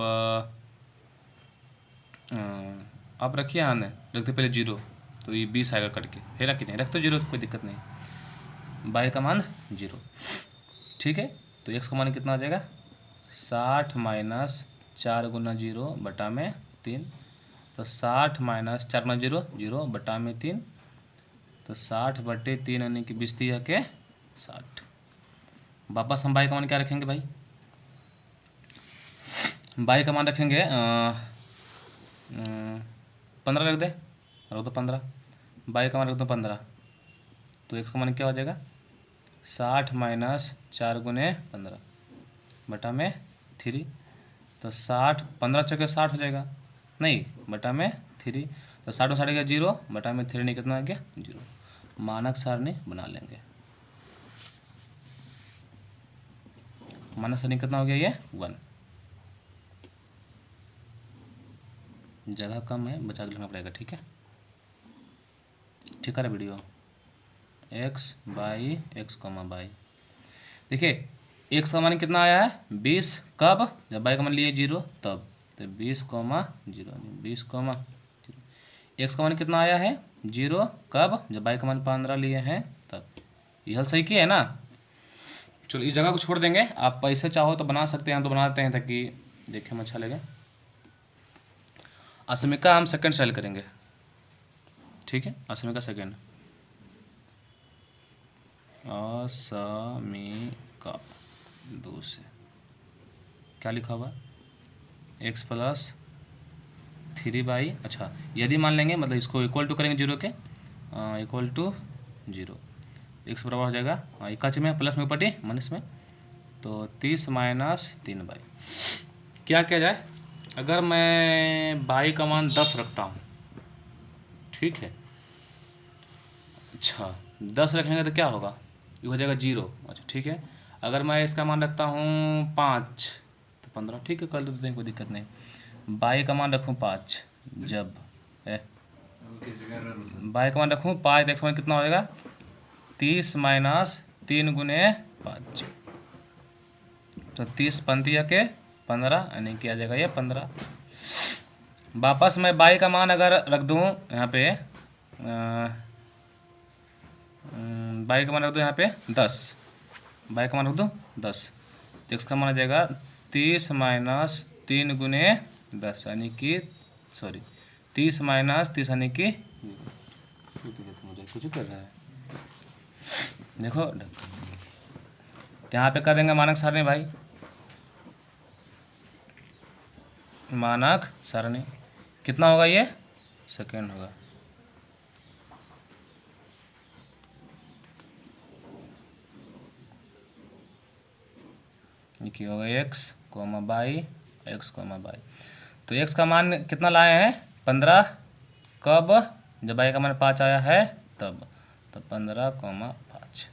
रखिए। यहाँ रखते पहले 0, तो ये 20 आएगा कट के। है ना कि नहीं? रख तो 0, तो कोई दिक्कत नहीं। बाई का मान 0। ठीक है, तो x का मान कितना आ जाएगा? 60 माइनस 4 गुना 0 बटा में 3। तो 60 माइनस 4 गुना 0, 0 बटा में 3। तो 60 बटे 3 यानी कि 20 के 60। वापस हम बाई का मान क्या रखेंगे भाई? बाई का मान रखेंगे 15 रख दे, रख दो 15। बाई का मान रख दो 15। तो x का मान क्या हो जाएगा? 60 माइनस 4 गुने 15 बटा में 3। तो 60, 15 चौके 60 हो जाएगा, नहीं बटा में 3। तो 60 में 60 गया 0, बटा में 3 नहीं, कितना आ गया? 0। मानक सारणी बना लेंगे। मानक सारणी कितना हो गया? ये 1। जगह कम है, बचा के लिखना पड़ेगा। ठीक है, ठीक है video. x by x comma by. देखिए x का मान कितना आया है? 20। कब? जब बाई का मान लिए 0 तब। तो 20 कॉमा 0, 20 कॉमा 0। x का मान कितना आया है? 0। कब? जब बाई का मान 15 लिए हैं तब। ये हल सही किया है ना? चलो इस जगह को छोड़ देंगे। आप ऐसे चाहो तो बना सकते हैं, तो बनाते हैं ताकि देखने में अच्छा लगे। असमीका हम सेकंड से हल करेंगे। ठीक है, असमीका सेकंड। असमीका 2 से क्या लिखा हुआ? x प्लस 3 बाई, अच्छा यदि मान लेंगे, मतलब इसको इक्वल टू करेंगे 0 के, इक्वल टू 0। x बराबर हो जाएगा इक्काची में, प्लस में ऊपर माइनस में। तो 30 माइनस 3 बाई। क्या किया जाए? अगर मैं बाई का मान 10 रखता हूँ, ठीक है, अच्छा 10 रखेंगे तो क्या होगा? ये हो जाएगा 0। अच्छा ठीक है, अगर मैं इसका मान रखता हूँ 5 तो 15। ठीक है, कर देते हैं, कोई दिक्कत नहीं। बाई का मान रखूँ 5, जब बाई का मान रखूँ 5 तो x मान कितना हो जाएगा? 30 माइनस 3 गुने 5। तो 30 पंतिया के 15, यानी कि आ जाएगा ये 15। वापस मैं बाई का मान अगर रख दूँ यहाँ पे, बाई का मान रख दो यहाँ पे 10। बाई का मान रख दो 10, तो x का मान आ जाएगा 30 माइनस 3 गुने 10, यानी कि 30 माइनस 30 यानी कि मुझे कुछ कर रहा है। देखो तो यहाँ पे कर देंगे मानक सारणी भाई, मानक सारणी कितना होगा, ये सेकेंड होगा। देखिए होगा x, y, x, y। तो x का मान कितना लाए हैं, 15। कब, जब y का मान 5 आया है तब, तो 15,5।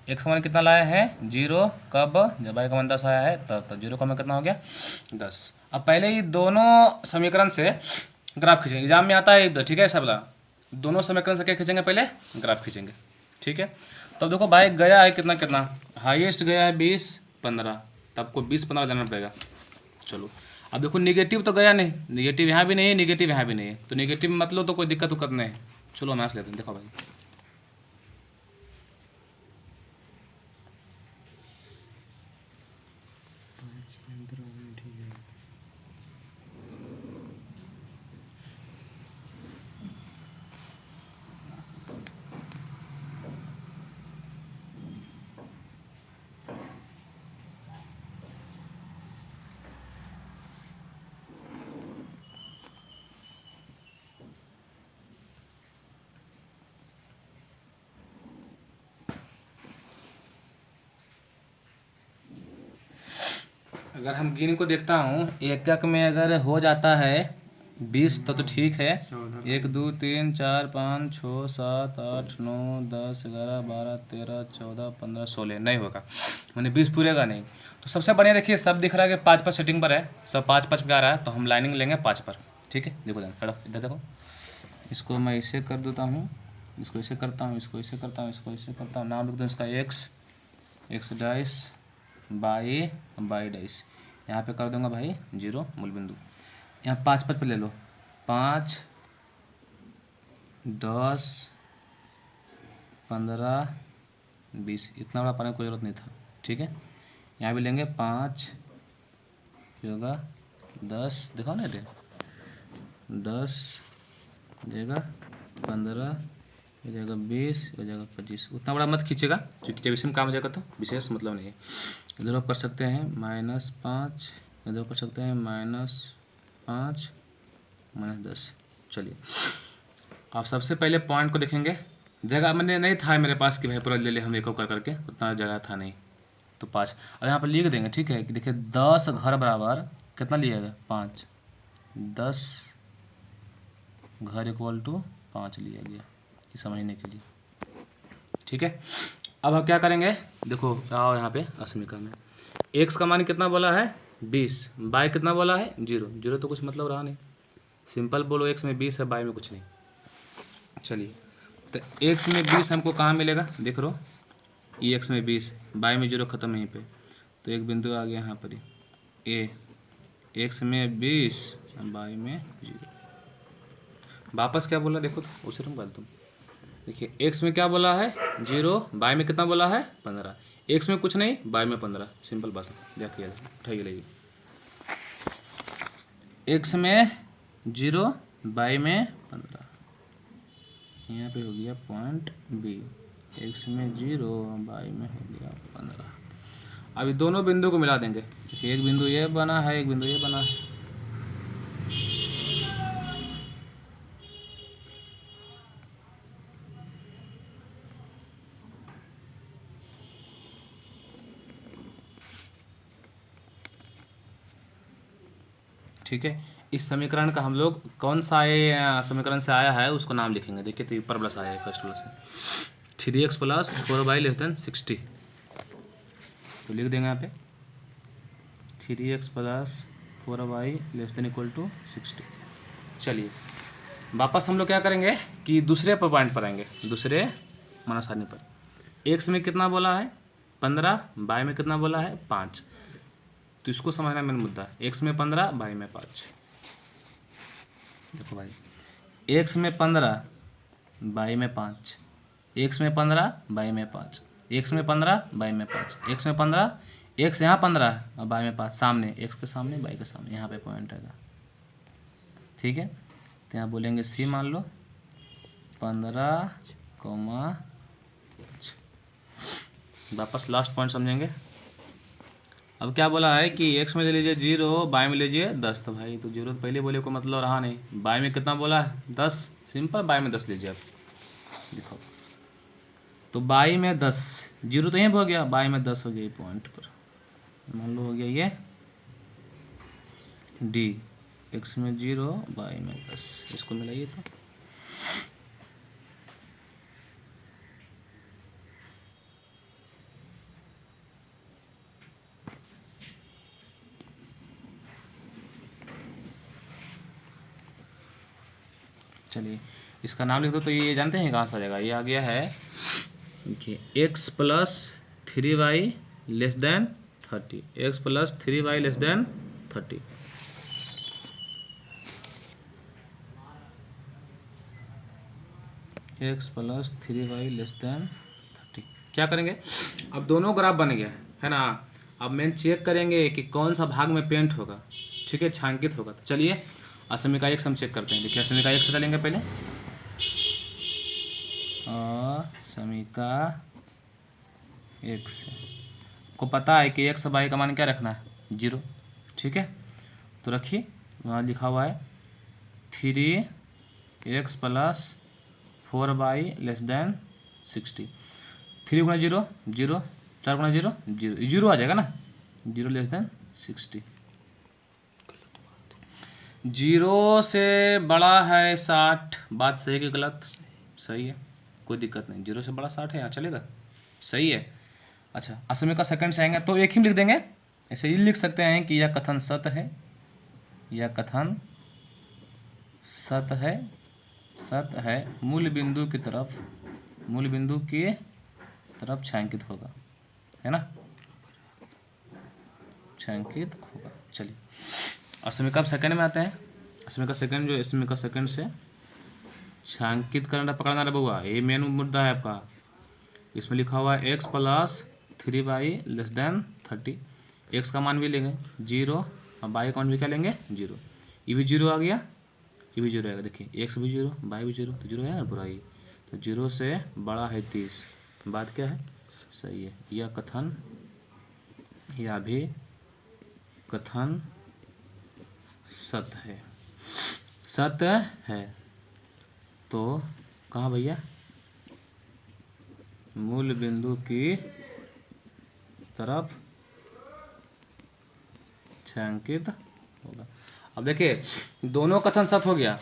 x का मान कितना लाए हैं, 0। कब, जब y का मान 10 आया है तब, तो 0 का मान कितना हो गया, 10। अब पहले ही दोनों समीकरण से ग्राफ खींचेंगे, एग्जाम में आता है इधर, ठीक है सब वाला। दोनों समीकरण से क्या खींचेंगे, पहले ग्राफ खींचेंगे, ठीक है। तब देखो भाई गया है कितना कितना, हाईएस्ट गया है 20, 15, तो आपको 20, 15 लेना पड़ेगा। चलो अब देखो निगेटिव तो गया नहीं, निगेटिव यहाँ भी नहीं है, निगेटिव यहाँ भी नहीं है, तो निगेटिव मतलब तो कोई दिक्कत उक्कत नहीं है। चलो मैथ्स लेते हैं, देखो भाई अगर हम गिन को देखता हूँ, एकक में अगर हो जाता है 20 तो ठीक है। 1 2 3 4 5 6 7 8 9 10 11 12 13 14 15 16 नहीं होगा, मैंने 20 पूरेगा नहीं। तो सबसे बढ़िया देखिए सब दिख रहा है कि 5 पर सेटिंग पर है, सब 5 5 पे आ रहा है, तो हम लाइनिंग लेंगे 5 पर, ठीक है। देखो खड़ा इधर देखो, इसको मैं इसे कर देता हूँ, इसको इसे करता हूँ, इसको इसे करता हूँ, इसको इसे करता हूँ, नाम लिख दूँ इसका x डाइस बाई डाइस, यहाँ पे कर दूंगा भाई 0 मूल बिंदु। यहाँ 5 5 पे ले लो, 5 10 15 20, इतना बड़ा पाने की कोई ज़रूरत नहीं था, ठीक है। यहाँ भी लेंगे 5, होगा 10, दिखाओ ना ये 10 देगा 15, हो जाएगा 20, हो जाएगा 25। उतना बड़ा मत खींचेगा, क्योंकि जब इसमें काम हो जाएगा तो विशेष मतलब नहीं है। इधर कर सकते हैं -5, इधर कर सकते हैं -5 -10। चलिए आप सबसे पहले पॉइंट को देखेंगे, जगह मैंने नहीं था मेरे पास कि भाई पूरा ले ले हम एक कर करके, उतना जगह था नहीं, तो 5 और यहाँ पर लिख देंगे, ठीक है। कि देखिए 10 घर बराबर कितना लिएगा, 5, 10 घर इक्वल टू 5 लिया गया, ये समझने के लिए, ठीक है। अब हम क्या करेंगे, देखो आओ यहाँ पे समीकरण में, x का मान कितना बोला है 20, y कितना बोला है 0, 0 तो कुछ मतलब रहा नहीं, सिंपल बोलो x में 20 है, y में कुछ नहीं। चलिए तो x में 20 हमको कहाँ मिलेगा, देख लो ये x में 20, y में 0 खत्म यहीं पे, तो एक बिंदु आ गया यहाँ पर a, x में 20 y में 0। वापस क्या बोला देखो तो उसे तुम तुम देखिए x में क्या बोला है 0, y में कितना बोला है 15, x में कुछ नहीं, y में 15, सिंपल बात देखिए, उठाइए लीजिए, x में 0, y में 15, यहाँ पे हो गया पॉइंट b, x में 0, y में हो गया 15। अभी दोनों बिंदु को मिला देंगे, देखिए एक बिंदु ये बना है, एक बिंदु ये बना है, ठीक है। इस समीकरण का हम लोग कौन सा समीकरण से आया है उसको नाम लिखेंगे, देखिए तो ऊपर प्लस आया है फर्स्ट वाला से, 3x + 4y > 60, तो लिख देंगे यहाँ पे 3x + 4y > 60। चलिए वापस हम लोग क्या करेंगे कि दूसरे पर पॉइंट पर आएंगे, दूसरे माना सारणी पर। x में कितना बोला है 15, y में कितना बोला है 5, तो इसको समझना मेन मुद्दा, x में 15, y में 5। देखो भाई x में 15, y में 5, x में 15, y में 5, x में 15, y में 5, x में 15, x यहाँ 15 और y में 5, सामने x के सामने y के सामने, यहाँ पे पॉइंट आएगा, ठीक है। तो यहाँ बोलेंगे c मान लो 15, वापस लास्ट पॉइंट समझेंगे, अब क्या बोला है कि x में ले लीजिए 0, बाई में लीजिए 10। तो भाई तो 0 तो पहले बोले को मतलब रहा नहीं। बाई में कितना बोला है 10, सिंपल बाई में 10 लीजिए आप। देखो तो बाई में 10, 0 तो यहीं पर हो गया, बाई में 10 हो गया पॉइंट पर। मान लो हो गया ये डी, x में 0, बाई में 10। इसको मिलाइए तो चलिए इसका नाम लिख दो। तो ये जानते हैं कहाँ से आ जाएगा, ये आ गया है देखिए x plus 3y less than 30, x plus 3y less than 30। x plus 3y less than 30 क्या करेंगे, अब दोनों ग्राफ बन गया है ना। अब मेन चेक करेंगे कि कौन सा भाग में पेंट होगा, ठीक है, छांकित होगा। तो चलिए असमिका x हम चेक करते हैं। देखिए असमिका x से डालेंगे पहले, और समीका x को पता है कि x बाई का मान क्या रखना है 0, ठीक है। तो रखिए वहाँ लिखा हुआ है 3x plus 4y less than 60। 3 गुना 0 0, 4 गुना 0 0, 0 आ जाएगा ना, 0 लेस देन 60। 0 से बड़ा है 60, बात सही कि गलत? सही है, कोई दिक्कत नहीं। 0 से बड़ा 60 है, यहाँ चलेगा, सही है। अच्छा असमिका सेकंड से आएंगे तो एक ही लिख देंगे। ऐसे ही लिख सकते हैं कि यह कथन सत्य है, यह कथन सत्य है, सत्य है, मूल बिंदु की तरफ, मूल बिंदु की तरफ छायांकित होगा, है ना, छायांकित होगा। चलिए असमिका अब सेकंड में आते हैं। असमिका सेकंड जो असमिका सेकंड से छायांकित करना पकड़ना रहा बउआ, ये मेन मुद्दा है आपका। इसमें लिखा हुआ है x plus 3y less than 30। x का मान भी लेंगे 0 और y का मान भी क्या लेंगे 0। ये भी 0 आ गया, ये भी 0 आएगा। देखिए x भी 0, y भी 0, तो 0 है ना पूरा। ये तो 0 से बड़ा है 30, बात क्या है, सही है। यह कथन, यह भी कथन सत्य है, सत्य है। तो कहाँ भैया, मूल बिंदु की तरफ छायांकित होगा। अब देखिए दोनों कथन सत्य हो गया।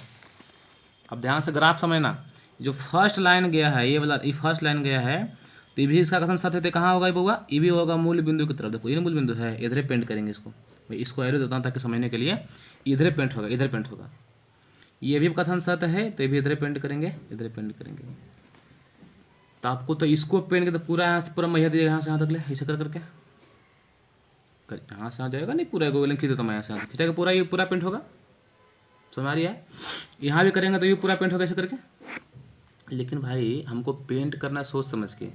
अब ध्यान से ग्राफ समझना, जो फर्स्ट लाइन गया है ये वाला, ये फर्स्ट लाइन गया है तो ये भी इसका कथन सत्य है। तो कहाँ होगा ये बउआ, ये भी होगा मूल बिंदु की तरफ। देखो ये मूल बिंदु है, इधर पेंट करेंगे इसको, मैं इसको एरो देता हूँ ताकि समझने के लिए। इधर पेंट होगा, इधर पेंट होगा। ये भी कथन सत्य है तो ये भी इधर पेंट करेंगे, इधर पेंट करेंगे। तो आपको तो इसको पेंट के तो पूरा यहाँ से पूरा मैया दिएगा, यहाँ से यहाँ तक ले, ऐसे कर करके यहाँ से आ जाएगा नहीं, पूरा गोल खींच देता मैं यहाँ से यहाँ खींचा के पूरा, ये पूरा पेंट होगा। समझ आ रही है, यहाँ भी करेंगे तो ये पूरा पेंट होगा ऐसे करके। लेकिन भाई हमको पेंट करना सोच समझ के।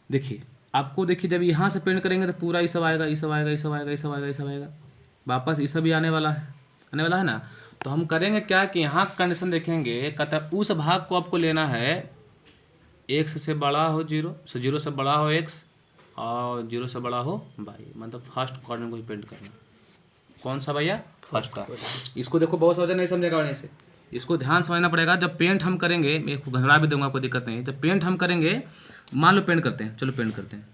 देखिए आपको, देखिए जब यहाँ से पेंट करेंगे तो पूरा ये सब आएगा, ये सब आएगा, ये सब आएगा, ये सब आएगा, ये सब आएगा, वापस ये सब भी आने वाला है, आने वाला है ना। तो हम करेंगे क्या कि यहाँ कंडीशन देखेंगे, कहता है उस भाग को आपको लेना है x से बड़ा हो 0, 0 से बड़ा हो x और 0 से बड़ा हो y, मतलब फर्स्ट क्वाड्रेंट को ही पेंट करना। कौन सा भैया, फर्स्ट का। इसको देखो बहुत समझ नहीं समझेगा वहीं से, इसको ध्यान समझना पड़ेगा। जब पेंट हम करेंगे, मैं घबरा भी दूंगा, कोई दिक्कत नहीं। जब पेंट हम करेंगे, मान लो पेंट करते हैं, चलो पेंट करते हैं,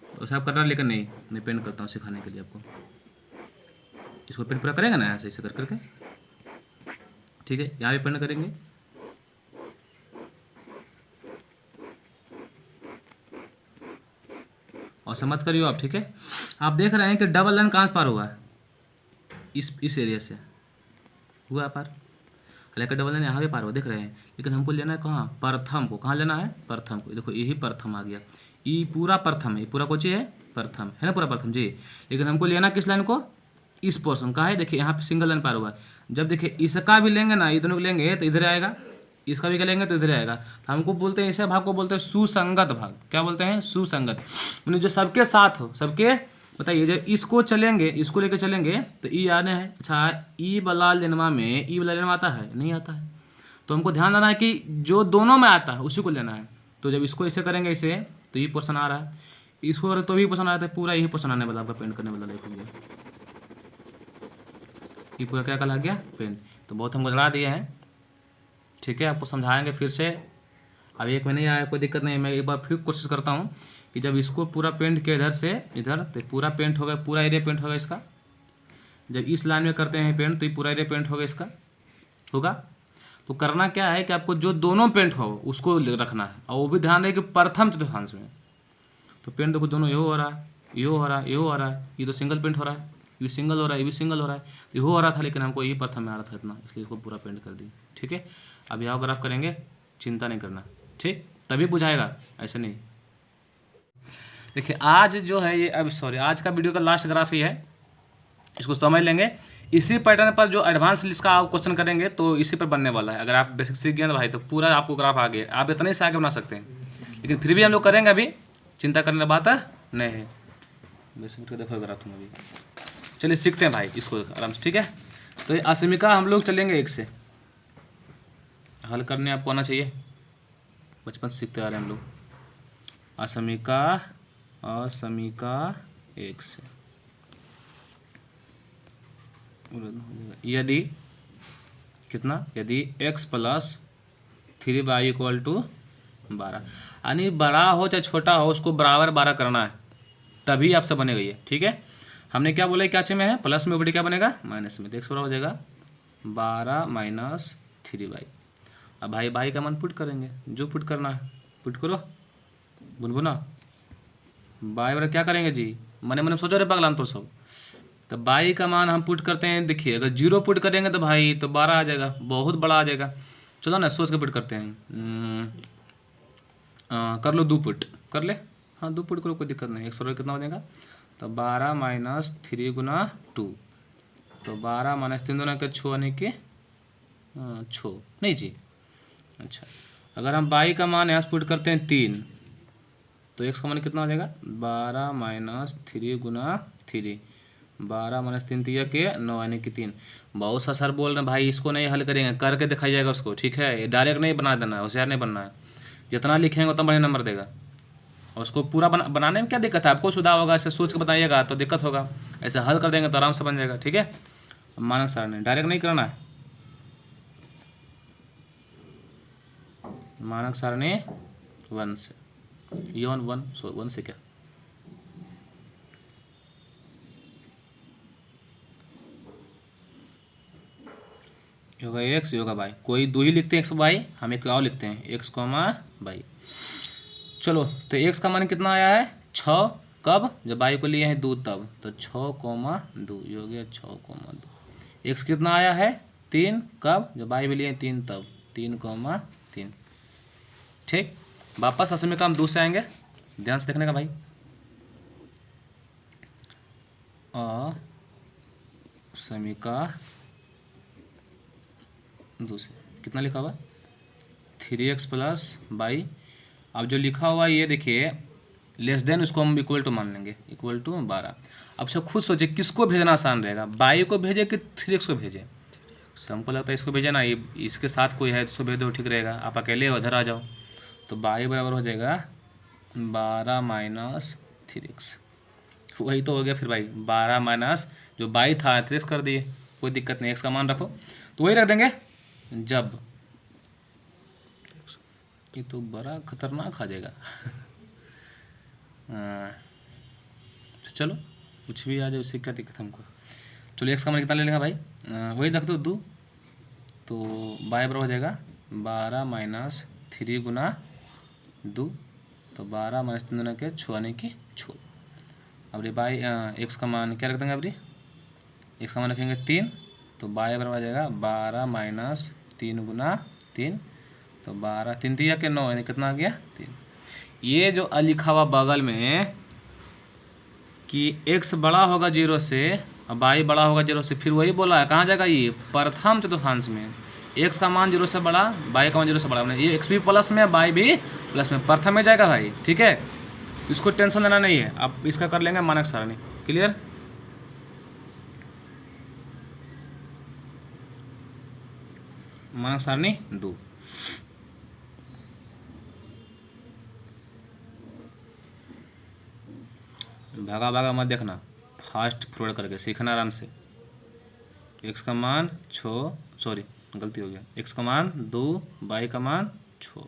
वैसे आप करना, लेकिन नहीं मैं पेंट करता हूँ सिखाने के लिए आपको। इसको पेंट पूरा करेंगे ना ऐसे ऐसे कर करके, ठीक है। यहाँ भी पेंट करेंगे, और समझ करियो आप, ठीक है। आप देख रहे हैं कि डबल लाइन कहाँ से पार हुआ है, इस एरिया से हुआ पार, हालांकि डबल लाइन यहाँ भी पार हुआ, देख रहे हैं। लेकिन हमको लेना है कहाँ, प्रथम को। कहाँ लेना है, प्रथम को। देखो यही प्रथम आ गया, ये पूरा प्रथम है, ये पूरा कोची है, प्रथम है ना, पूरा प्रथम जी। लेकिन हमको लेना किस लाइन को, इस पोर्शन का है। देखिए यहाँ पे सिंगल लाइन पार हुआ है। जब देखिए इसका भी लेंगे ना, ये दोनों को लेंगे तो इधर आएगा, इसका भी क्या लेंगे तो इधर आएगा। तो हमको बोलते हैं, ऐसे भाग को बोलते हैं सुसंगत भाग। क्या बोलते हैं, सुसंगत, यानी जो सबके साथ हो, सबके। बताइए जब इसको चलेंगे, इसको लेके चलेंगे तो ई आने हैं। अच्छा ई वाला लेनवा में ई वाला लेनवा आता है, नहीं आता है। तो हमको ध्यान देना है कि जो दोनों में आता है उसी को लेना है। तो जब इसको ऐसे करेंगे ऐसे, तो ये पोर्शन आ रहा है, इसको अगर तो भी पसंद आया था, पूरा यही पसंद आने वाला आपका पेंट करने वाला देखो गया, ये पूरा क्या कहला गया पेंट। तो बहुत हम गड़बड़ा दिए हैं, ठीक है। आपको समझाएंगे फिर से, अब एक में नहीं आया कोई दिक्कत नहीं, मैं एक बार फिर कोशिश करता हूँ कि जब इसको पूरा पेंट किया इधर से इधर, तो पूरा पेंट होगा, पूरा एरिया पेंट होगा इसका। जब इस लाइन में करते हैं पेंट तो ये पूरा एरिया पेंट होगा इसका, होगा। तो करना क्या है कि आपको जो दोनों पेंट हो उसको रखना है, और वो भी ध्यान रहे कि प्रथम चतुर्थांश में। तो पेंट देखो दोनों यो हो रहा है, यो हो रहा है, यो हो रहा है, ये तो सिंगल पेंट हो रहा है, ये भी सिंगल हो रहा है, ये भी सिंगल हो रहा है। तो ये हो रहा था लेकिन हमको ये प्रथम में आ रहा था इतना, इसलिए इसको पूरा पेंट कर दी, ठीक है। अब यहाँ ग्राफ करेंगे, चिंता नहीं करना, ठीक, तभी बुझाएगा, ऐसे नहीं। देखिए आज जो है ये, अब सॉरी, आज का वीडियो का लास्ट ग्राफ ही है, इसको समझ लेंगे। इसी पैटर्न पर जो एडवांस लिस्ट का आप क्वेश्चन करेंगे तो इसी पर बनने वाला है। अगर आप बेसिक सीख गए तो भाई तो पूरा आपको ग्राफ आ गया, आप इतने से आगे बना सकते हैं, लेकिन फिर भी हम लोग करेंगे, अभी चिंता करने की बात है नहीं है। बेसिक देखो ग्राफ तुम अभी, चलिए सीखते हैं भाई इसको आराम से, ठीक है। तो ये असमिका हम लोग चलेंगे एक से हल करने, आपको आना चाहिए, बचपन से सीखते आ रहे हैं हम लोग। असमिका असमिका एक से, यदि कितना, यदि x plus 3y equal to 12, यानी बड़ा हो चाहे छोटा हो उसको बराबर 12 करना है, तभी आपसे बनेगा ये, ठीक है। हमने क्या बोला, क्या में है, प्लस में ऊपर क्या बनेगा माइनस में, तो x बराबर हो जाएगा 12 माइनस 3y। अब भाई का मान पुट करेंगे, जो पुट करना है पुट करो, बुनबुना बाई बराबर क्या करेंगे जी, मने मने सोचो रे पगला तो सब। तो बाई का मान हम पुट करते हैं, देखिए अगर 0 पुट करेंगे तो भाई तो 12 आ जाएगा, बहुत बड़ा आ जाएगा। चलो ना सोच के पुट करते हैं, कर लो 2 पुट कर ले, हाँ 2 पुट करो, कोई दिक्कत नहीं। 100 कितना हो जाएगा, तो 12 माइनस 3 गुना 2, तो 12 माइनस 3 गुना के 6 आने के 6 नहीं जी। अच्छा अगर हम बाई का मान यहाँ से पुट करते हैं 3, तो x का मान कितना हो जाएगा, 12 माइनस 3 गुना 3, 12 माइनस 3 तिया के 9 यानी कि 3। बहुत सा सर बोल रहे हैं भाई इसको नहीं हल करेंगे, करके दिखाइएगा उसको, ठीक है। ये डायरेक्ट नहीं बना देना है, होशियार नहीं बनना है, जितना लिखेंगे उतना बढ़िया नंबर देगा। और उसको पूरा बनाने में क्या दिक्कत है, आपको सुधार होगा, ऐसे सोच के बताइएगा तो दिक्कत होगा, ऐसे हल कर देंगे तो आराम से बन जाएगा, ठीक है। मानक सारणी डायरेक्ट नहीं करना है, मानक सारणी 1 से, ये 1 से क्या योगा एक्स योगा बाई, कोई 2 ही लिखते हैं एक्स बाई, हम एक और लिखते हैं एक्स कॉमा बाई। चलो तो एक्स का मान कितना आया है 6, कब जब बाई को लिए हैं 2 तब, तो 6,2 ये हो गया 6,2। एक्स कितना आया है 3, कब जब बाई भी लिए हैं 3 तब, 3,3। ठीक, वापस असमिका हम 2 से आएंगे, ध्यान से देखने का भाई। असमिका 2 से कितना लिखा हुआ 3x प्लस बाई। अब जो लिखा हुआ ये देखिए लेस देन, उसको हम इक्वल टू मान लेंगे, इक्वल टू 12। अब सब खुद सोचे किसको भेजना आसान रहेगा, बाई को भेजे कि 3x को भेजे। तो हमको लगता है इसको भेजे ना, ये इसके साथ कोई है तो इसको भेज दो, ठीक रहेगा। आप अकेले उधर आ जाओ, तो बाई बराबर हो जाएगा 12 माइनस 3x, वही तो हो गया फिर भाई 12 माइनस जो बाई था 3x कर दिए, कोई दिक्कत नहीं, x का मान रखो तो वही रख देंगे। जब ये तो बड़ा खतरनाक आ जाएगा चलो कुछ भी आ जाए उससे क्या दिक्कत हमको। चलो एक्स का मान कितना ले लेगा भाई, वही रख दो 2, तो बाई बराबर हो जाएगा 12 माइनस 3 गुना 2, तो 12 माइनस 3 गुना के 6 आने की 6। अब रे बाई एक्स का मान क्या रख देंगे, अब रे एक्स का मान रखेंगे 3, तो बाई बराबर आ जाएगा 12 माइनस 3 गुना 3, तो 12 3 दिया के 9 यानी कितना आ गया 3। ये जो लिखा हुआ बगल में कि x बड़ा होगा 0 से और बाई बड़ा होगा 0 से, फिर वही बोला है कहाँ जाएगा ये प्रथम चतुर्थांश में। x का मान 0 से बड़ा, बाई का मान 0 से बड़ा, ये x भी प्लस में बाई भी प्लस में, प्रथम में जाएगा भाई, ठीक है। इसको टेंशन लेना नहीं है, आप इसका कर लेंगे मानक सारणी, क्लियर। मानक सारणी 2। भागा भागा मत देखना, फास्ट फॉरवर्ड करके सीखना आराम से। एक्स का मान 6, सॉरी गलती हो गया, एक्स का मान 2, वाई का मान 6,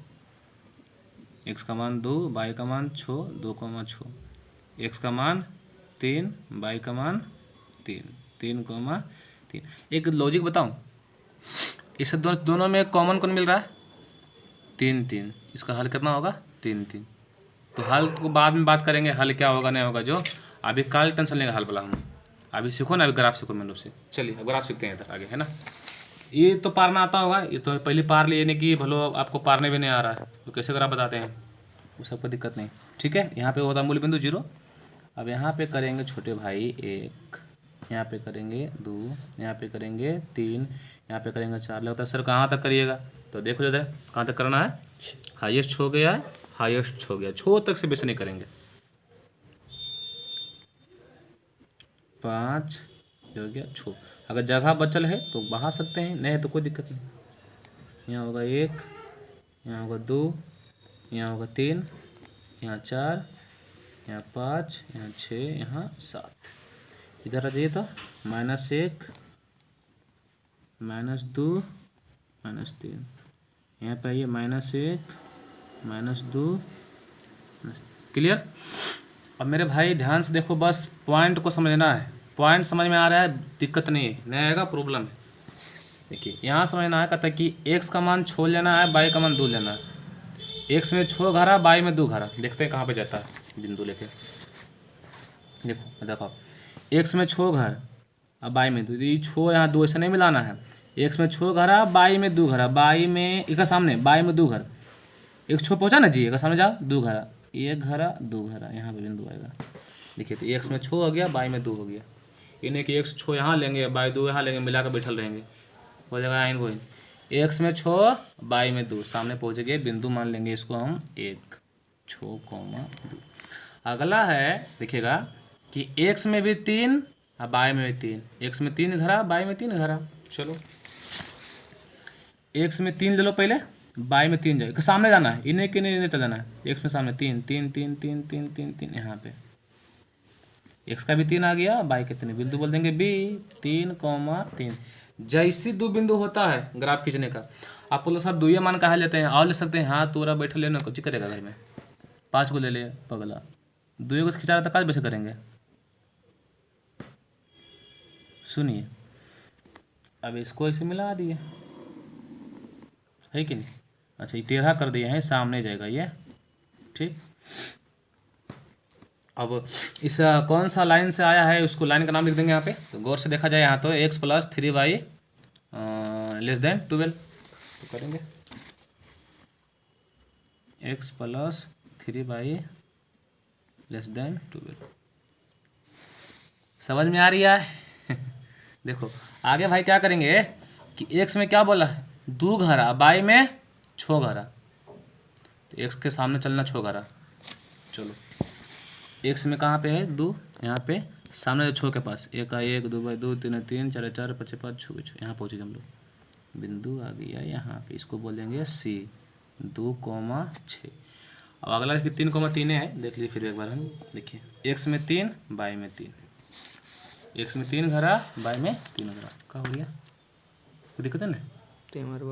एक्स का मान 2, वाई का मान 6, 2,6, एक्स का मान 3, वाई का मान 3, 3,3। एक लॉजिक बताऊं, इसे दोनों में कॉमन कौन मिल रहा है? 3, 3। इसका हल कितना होगा? 3, 3। तो हल को बाद में बात करेंगे, हल क्या होगा नहीं होगा, जो अभी कल टेंशन लेंगे हल वाला हम। अभी सीखो ना, अभी ग्राफ सीखो मेन रूप से। चलिए अब ग्राफ सीखते हैं इधर आगे, है ना। ये तो पारना आता होगा, ये तो पहली पार लिए नहीं कि भलो आपको पारने भी नहीं आ रहा है, तो कैसे ग्राफ बताते हैं, वो सबको दिक्कत नहीं। ठीक है, यहाँ पे होता मूल बिंदु 0। अब यहाँ पे करेंगे छोटे भाई 1, यहाँ पे करेंगे 2, यहाँ पे करेंगे 3, यहाँ पे करेंगे 4। लगता है सर कहाँ तक करिएगा, तो देखो जरा कहाँ तक करना है। हाईएस्ट छो गया है, हाईएस्ट छो गया, छो तक से बेसे नहीं करेंगे। 5 हो गया, छो। अगर जगह बचल है तो बढ़ा सकते हैं, नहीं है तो कोई दिक्कत नहीं। यहाँ होगा 1, यहाँ होगा 2, यहाँ होगा 3, यहाँ 4, यहाँ 5, यहाँ 6, यहाँ 7। इधर आ जाइए तो -1, -2, -3। यहाँ पे आइए -1, -2। क्लियर। अब मेरे भाई ध्यान से देखो, बस पॉइंट को समझना है। पॉइंट समझ में आ रहा है, दिक्कत नहीं है, नहीं आएगा प्रॉब्लम है। देखिए यहाँ समझना है, कहता है कि एक्स का मान छोड़ लेना है, वाई का मान 2 लेना है। एक्स में 6 घरा, वाई में 2 घरा। देखते हैं कहाँ पे जाता है बिंदु लेके। देखो देखो, एक्स में 6 घर अब वाई में 2, ये 6 यहाँ 2 ऐसे नहीं मिलाना है। एक्स में 6 घरा, वाई में 2 घरा, वाई में एक सामने वाई में 2 घर, एक 6 पहुँचा ना जी, एक सामने जाओ 2 घरा, 1 घरा 2 घरा, यहाँ पे बिंदु आएगा। देखिए तो एक्स में 6 हो गया, वाई में 2 हो गया। इन्हें कि एक्स 6 यहाँ लेंगे, वाई 2 यहाँ लेंगे, मिला कर बैठल रहेंगे, हो जाएगा आइन वही। एक्स में 6, वाई में 2, सामने पहुँच गए, बिंदु मान लेंगे इसको हम 1, 6,2। अगला है देखिएगा कि एक्स में भी 3 और वाई में भी 3। एक्स में 3 घरा, वाई में 3 घरा। चलो एक्स में 3 ले लो पहले, वाई में 3 जाए, सामने जाना है, इन्हें कि नहीं जाना है। एक्स में सामने 3, 3, 3, 3, 3, 3, 3, यहाँ पे एक्स का भी 3 आ गया, वाई के 3। बिंदु बोल देंगे बी, 3,3। जैसी 2 बिंदु होता है ग्राफ खींचने का, आप बोलो साहब 2 मान कहा लेते हैं, और ले सकते हैं। हाँ तोरा बैठे लेना, कुछ करेगा घर में, 5 को ले ले पगला, 2 को खिंचा रहा था, काज वैसे करेंगे। सुनिए, अब इसको ऐसे मिला दिए, है कि नहीं। अच्छा ये टेढ़ा कर दिए हैं, सामने जाएगा ये, ठीक। अब इस कौन सा लाइन से आया है, उसको लाइन का नाम लिख देंगे यहाँ पे। तो गौर से देखा जाए यहाँ तो x + 3y < 12, तो करेंगे x + 3y < 12। समझ में आ रही है। देखो आगे भाई क्या करेंगे कि x में क्या बोला है, 2 घरा, वाई में 6 घरा, तो x के सामने चलना 6 घरा। चलो एक्स में कहाँ पे है 2, यहाँ पे सामने 6 के पास, 1 का 1, 2 बाई 2, 3 3, 4 4, 5 5, 6 6, यहाँ पहुँचे हम लोग। बिंदु आ गया यहाँ पे, इसको बोलेंगे सी, 2,6। अब अगला देखिए 3,3 है, देख लीजिए फिर एक बार हम। देखिए एक्स में 3, वाई में 3, एक्स में 3 घरा, वाई में 3 घरा। क्या हो गया, कोई दिक्कत है ना?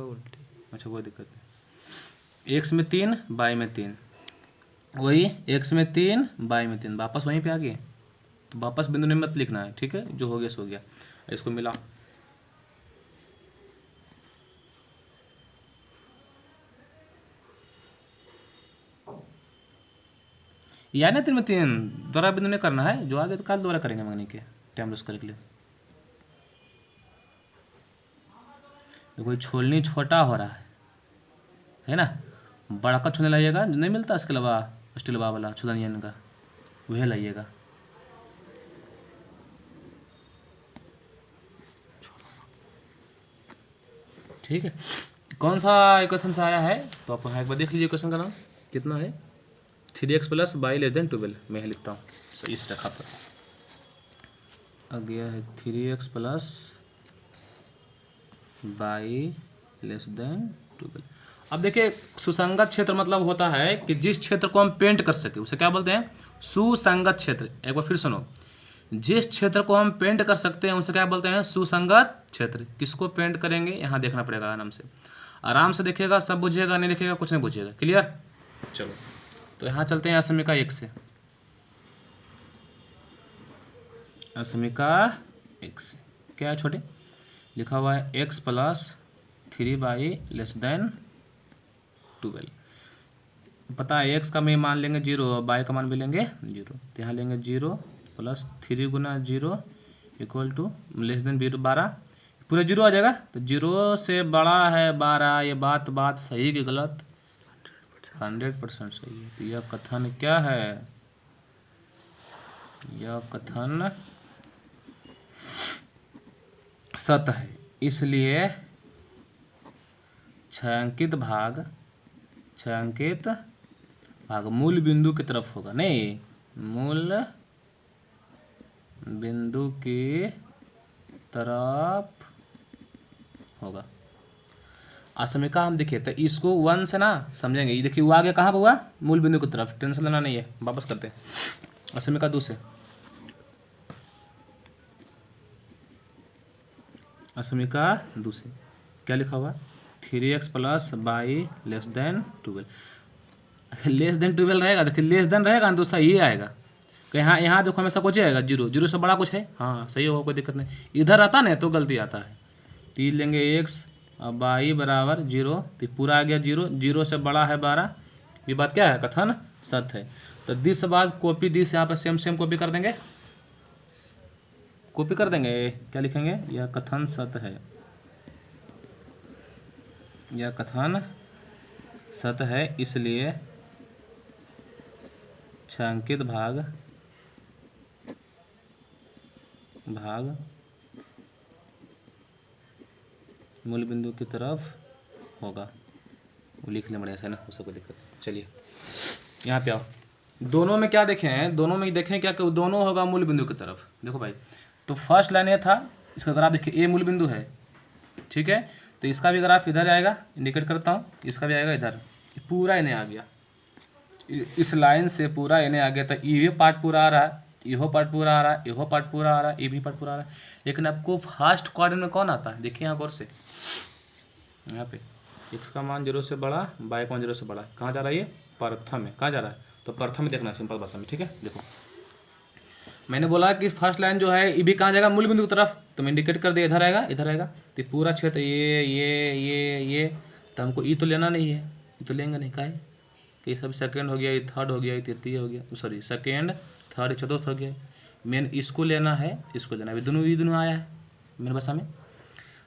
उल्टी। अच्छा कोई दिक्कत नहीं। एक्स में 3, वाई में 3, वही एक्स में 3, वाई में 3, वापस वहीं पे आ गए। तो वापस बिंदु में मत लिखना है, ठीक है, जो हो गया सो गया। इसको मिला, याद ना 3 में 3 दोबारा बिंदु नहीं करना है, जो आगे तो कल दोबारा करेंगे मंगनी के टाइम लॉस करने के लिए। देखो छोलनी छोटा हो रहा है ना, बड़ा का छूने लाइएगा, नहीं मिलता इसके अलावा स्टील वाला छुदनियन का, वह लाइएगा। ठीक है, कौन सा इक्वेशन से आया है तो आप एक बार देख लीजिए। इक्वेशन का नाम कितना है, 3x + y < 12। मैं लिखता हूँ सही से रखा पर आ गया है, 3x + y < 12। अब देखिए सुसंगत क्षेत्र मतलब होता है कि जिस क्षेत्र को हम पेंट कर सके उसे क्या बोलते हैं, सुसंगत क्षेत्र, एक बार फिर सुनो, जिस क्षेत्र को हम पेंट कर सकते हैं उसे क्या बोलते हैं? सुसंगत क्षेत्र। किसको पेंट करेंगे यहाँ देखना पड़ेगा आराम से देखिएगा, सब बुझिएगा, नहीं देखिएगा कुछ नहीं बुझिएगा। क्लियर? चलो तो यहाँ चलते हैं असमिका 1 से। असमिका 1 से क्या है छोटे? लिखा हुआ है x + 3y <12। पता है x का भी मान लेंगे 0 और y का मान भी लेंगे 0, तो यहाँ लेंगे 0 + 3 × 0 = 12, पूरे 0 आ जाएगा। तो 0 से बड़ा है 12, ये बात सही कि गलत? 100% सही है। तो यह कथन क्या है? यह कथन सत्य है, इसलिए छायांकित भाग मूल बिंदु की तरफ होगा। नहीं, मूल बिंदु की तरफ होगा। असमिका हम देखिए तो इसको 1 से ना समझेंगे। ये देखिए वो आगे कहाँ पर हुआ? मूल बिंदु की तरफ, टेंशन लेना नहीं है। वापस करते हैं असमिका 2 से। असमिका 2 से क्या लिखा हुआ? 3x + y <12। <12 रहेगा, देखिए लेस देन रहेगा तो सही आएगा। कि यहाँ देखो हमेशा कुछ आएगा 0 से बड़ा कुछ है, हाँ सही होगा, कोई दिक्कत नहीं। इधर आता ना तो गलती आता है। 3 लेंगे x और y = 0, तो पूरा आ गया 0 से बड़ा है 12। ये बात क्या है? कथन सत्य है। तो दिस से बाद कॉपी, दिस यहाँ पर सेम कॉपी कर देंगे, क्या लिखेंगे? यह कथन सत्य है, यह कथन सत्य है, इसलिए छायांकित भाग मूल बिंदु की तरफ होगा। वो लिख लें बढ़िया से ना, उसको कोई दिक्कत। चलिए यहाँ पे आओ, दोनों में क्या देखें हैं? दोनों में देखें क्या कि दोनों होगा मूल बिंदु की तरफ। देखो भाई, तो फर्स्ट लाइन ये था, इसका ग्राफ देखिए, ए मूल बिंदु है, ठीक है। तो इसका भी ग्राफ इधर आएगा, इंडिकेट करता हूँ, इसका भी आएगा इधर, पूरा इन्हें आ गया, इस लाइन से पूरा इन्हें आ गया। तो ये पार्ट पूरा आ रहा है, यहो पार्ट पूरा आ रहा है, यहो पार्ट पूरा आ रहा है, ये भी पार्ट पूरा आ रहा है। लेकिन आपको फर्स्ट क्वाड्रेंट में कौन आता है? देखिए यहाँ गौर से, यहाँ पे x का मान 0 से बड़ा, y का मान 0 से बड़ा, कहाँ जा रहा है? ये प्रथम में। कहाँ जा रहा है? तो प्रथम में देखना है, सिंपल भाषा में, ठीक है। देखो मैंने बोला कि फर्स्ट लाइन जो है ये भी कहाँ जाएगा? मूल बिंदु की तरफ। तो मैं इंडिकेट कर दिया, इधर आएगा, इधर आएगा। तो पूरा क्षेत्र ये, तो हमको ई तो लेना नहीं है, ये तो लेंगे नहीं, काहे कि सब सेकंड हो गया, ये थर्ड हो गया, ये तृतीय हो गया, सॉरी सेकंड, थर्ड, चतुर्थ हो गया। मेन इसको लेना है, इसको लेना है, ये दोनों आया है मेरे भाषा में।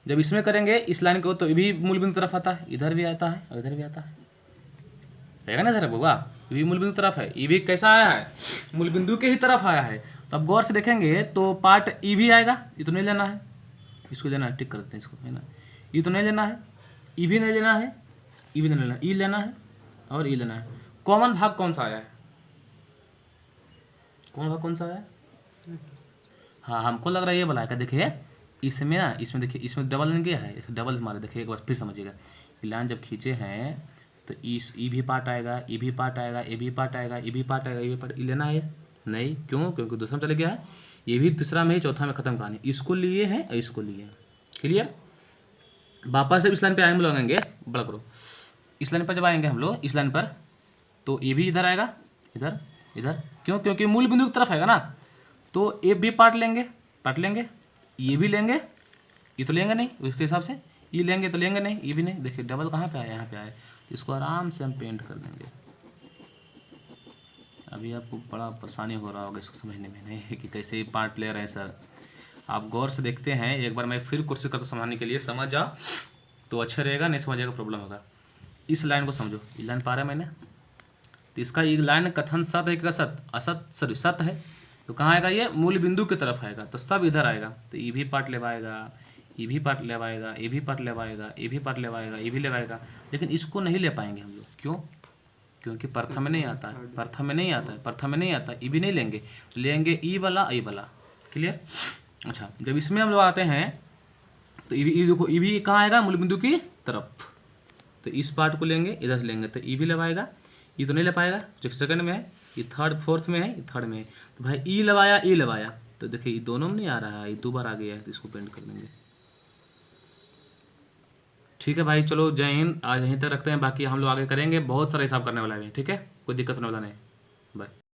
जब इसमें करेंगे इस लाइन को, तो ये भी मूल बिंदु तरफ आता है, इधर भी आता है और इधर भी आता है, रहेगा ना इधर होगा, ये भी मूल बिंदु तरफ है, ये भी कैसा आया है? मूल बिंदु के ही तरफ आया है। तो अब गौर से देखेंगे तो पार्ट ई भी आएगा, ये तो नहीं लेना है, इसको लेना है, टिक करते हैं इसको, है ना। ये तो नहीं लेना है, ई भी नहीं लेना है, ई भी नहीं लेना, ई लेना है और ई लेना है। कॉमन भाग कौन सा आया है? कॉमन भाग कौन सा आया है? हाँ, हमको लग रहा है ये वाला है। देखिए इसमें ना, इसमें देखिए, इसमें डबल लाइन क्या है? डबल मारे, देखिए एक बार फिर समझिएगा। लाइन जब खींचे हैं तो इस ई भी पार्ट आएगा, ई भी पार्ट आएगा, ए भी पार्ट आएगा, ए भी पार्ट आएगा, ये भी पार्ट। ई लेना है नहीं, क्यों? क्योंकि दूसरा में चले गया है, ये भी तीसरा में ही, चौथा में खत्म कहानी। इसको लिए हैं और इसको लिए हैं, क्लियर। वापस जब इस लाइन पे आएंगे, हम लोग आएंगे, बड़ा करो, इस लाइन पर जब आएंगे हम लोग, इस लाइन पर, तो ये भी इधर आएगा, इधर, इधर, क्यों? क्योंकि मूल बिंदु की तरफ आएगा ना। तो ए भी पार्ट लेंगे, ये भी लेंगे, ये तो लेंगे नहीं उसके हिसाब से, ये लेंगे तो लेंगे नहीं, ये भी नहीं। देखिए डबल कहाँ पे आया? यहाँ पे आया। इसको आराम से हम पेंट कर देंगे। अभी आपको बड़ा परेशानी हो रहा होगा इसको समझने में, नहीं है कि कैसे ये पार्ट ले रहे हैं सर। आप गौर से देखते हैं, एक बार मैं फिर कोशिश करता समझाने के लिए, समझ जाओ तो अच्छा रहेगा, नहीं समझेगा प्रॉब्लम होगा। इस लाइन को समझो, ये लाइन पा रहा है मैंने, तो इसका ये लाइन कथन सत्य है कि असत? असत, सॉरी सत्य है। तो कहाँ आएगा? ये मूल बिंदु की तरफ आएगा, तो सब इधर आएगा। तो ये भी पार्ट लेवाएगा, ये भी पार्ट लेवाएगा, ये भी पार्ट लेवाएगा, ये भी पार्ट लेवाएगा, ये भी लेवाएगा। लेकिन इसको नहीं ले पाएंगे हम लोग, क्यों? क्योंकि प्रथम में नहीं आता है, प्रथम में नहीं आता है, प्रथम में नहीं आता है। ये भी नहीं लेंगे, लेंगे ई वाला, ई वाला, क्लियर। अच्छा, जब इसमें हम लोग आते हैं तो ये देखो, ये भी कहाँ आएगा? मूल बिंदु की तरफ। तो इस पार्ट को लेंगे, इधर से लेंगे, तो ई भी लेवाएगा, ये तो नहीं ले पाएगा जो सेकंड में है। ये थर्ड फोर्थ में है, ये थर्ड में है। तो भाई ई लगाया, ई लगाया, तो देखिए ये दोनों में नहीं आ रहा है, ये 2 बार आ गया है, तो इसको पेंट कर देंगे। ठीक है भाई, चलो जय हिंद। आज यहीं तक रखते हैं, बाकी हम लोग आगे करेंगे, बहुत सारा हिसाब करने वाला है। ठीक है, कोई दिक्कत होने वाला नहीं। बाय।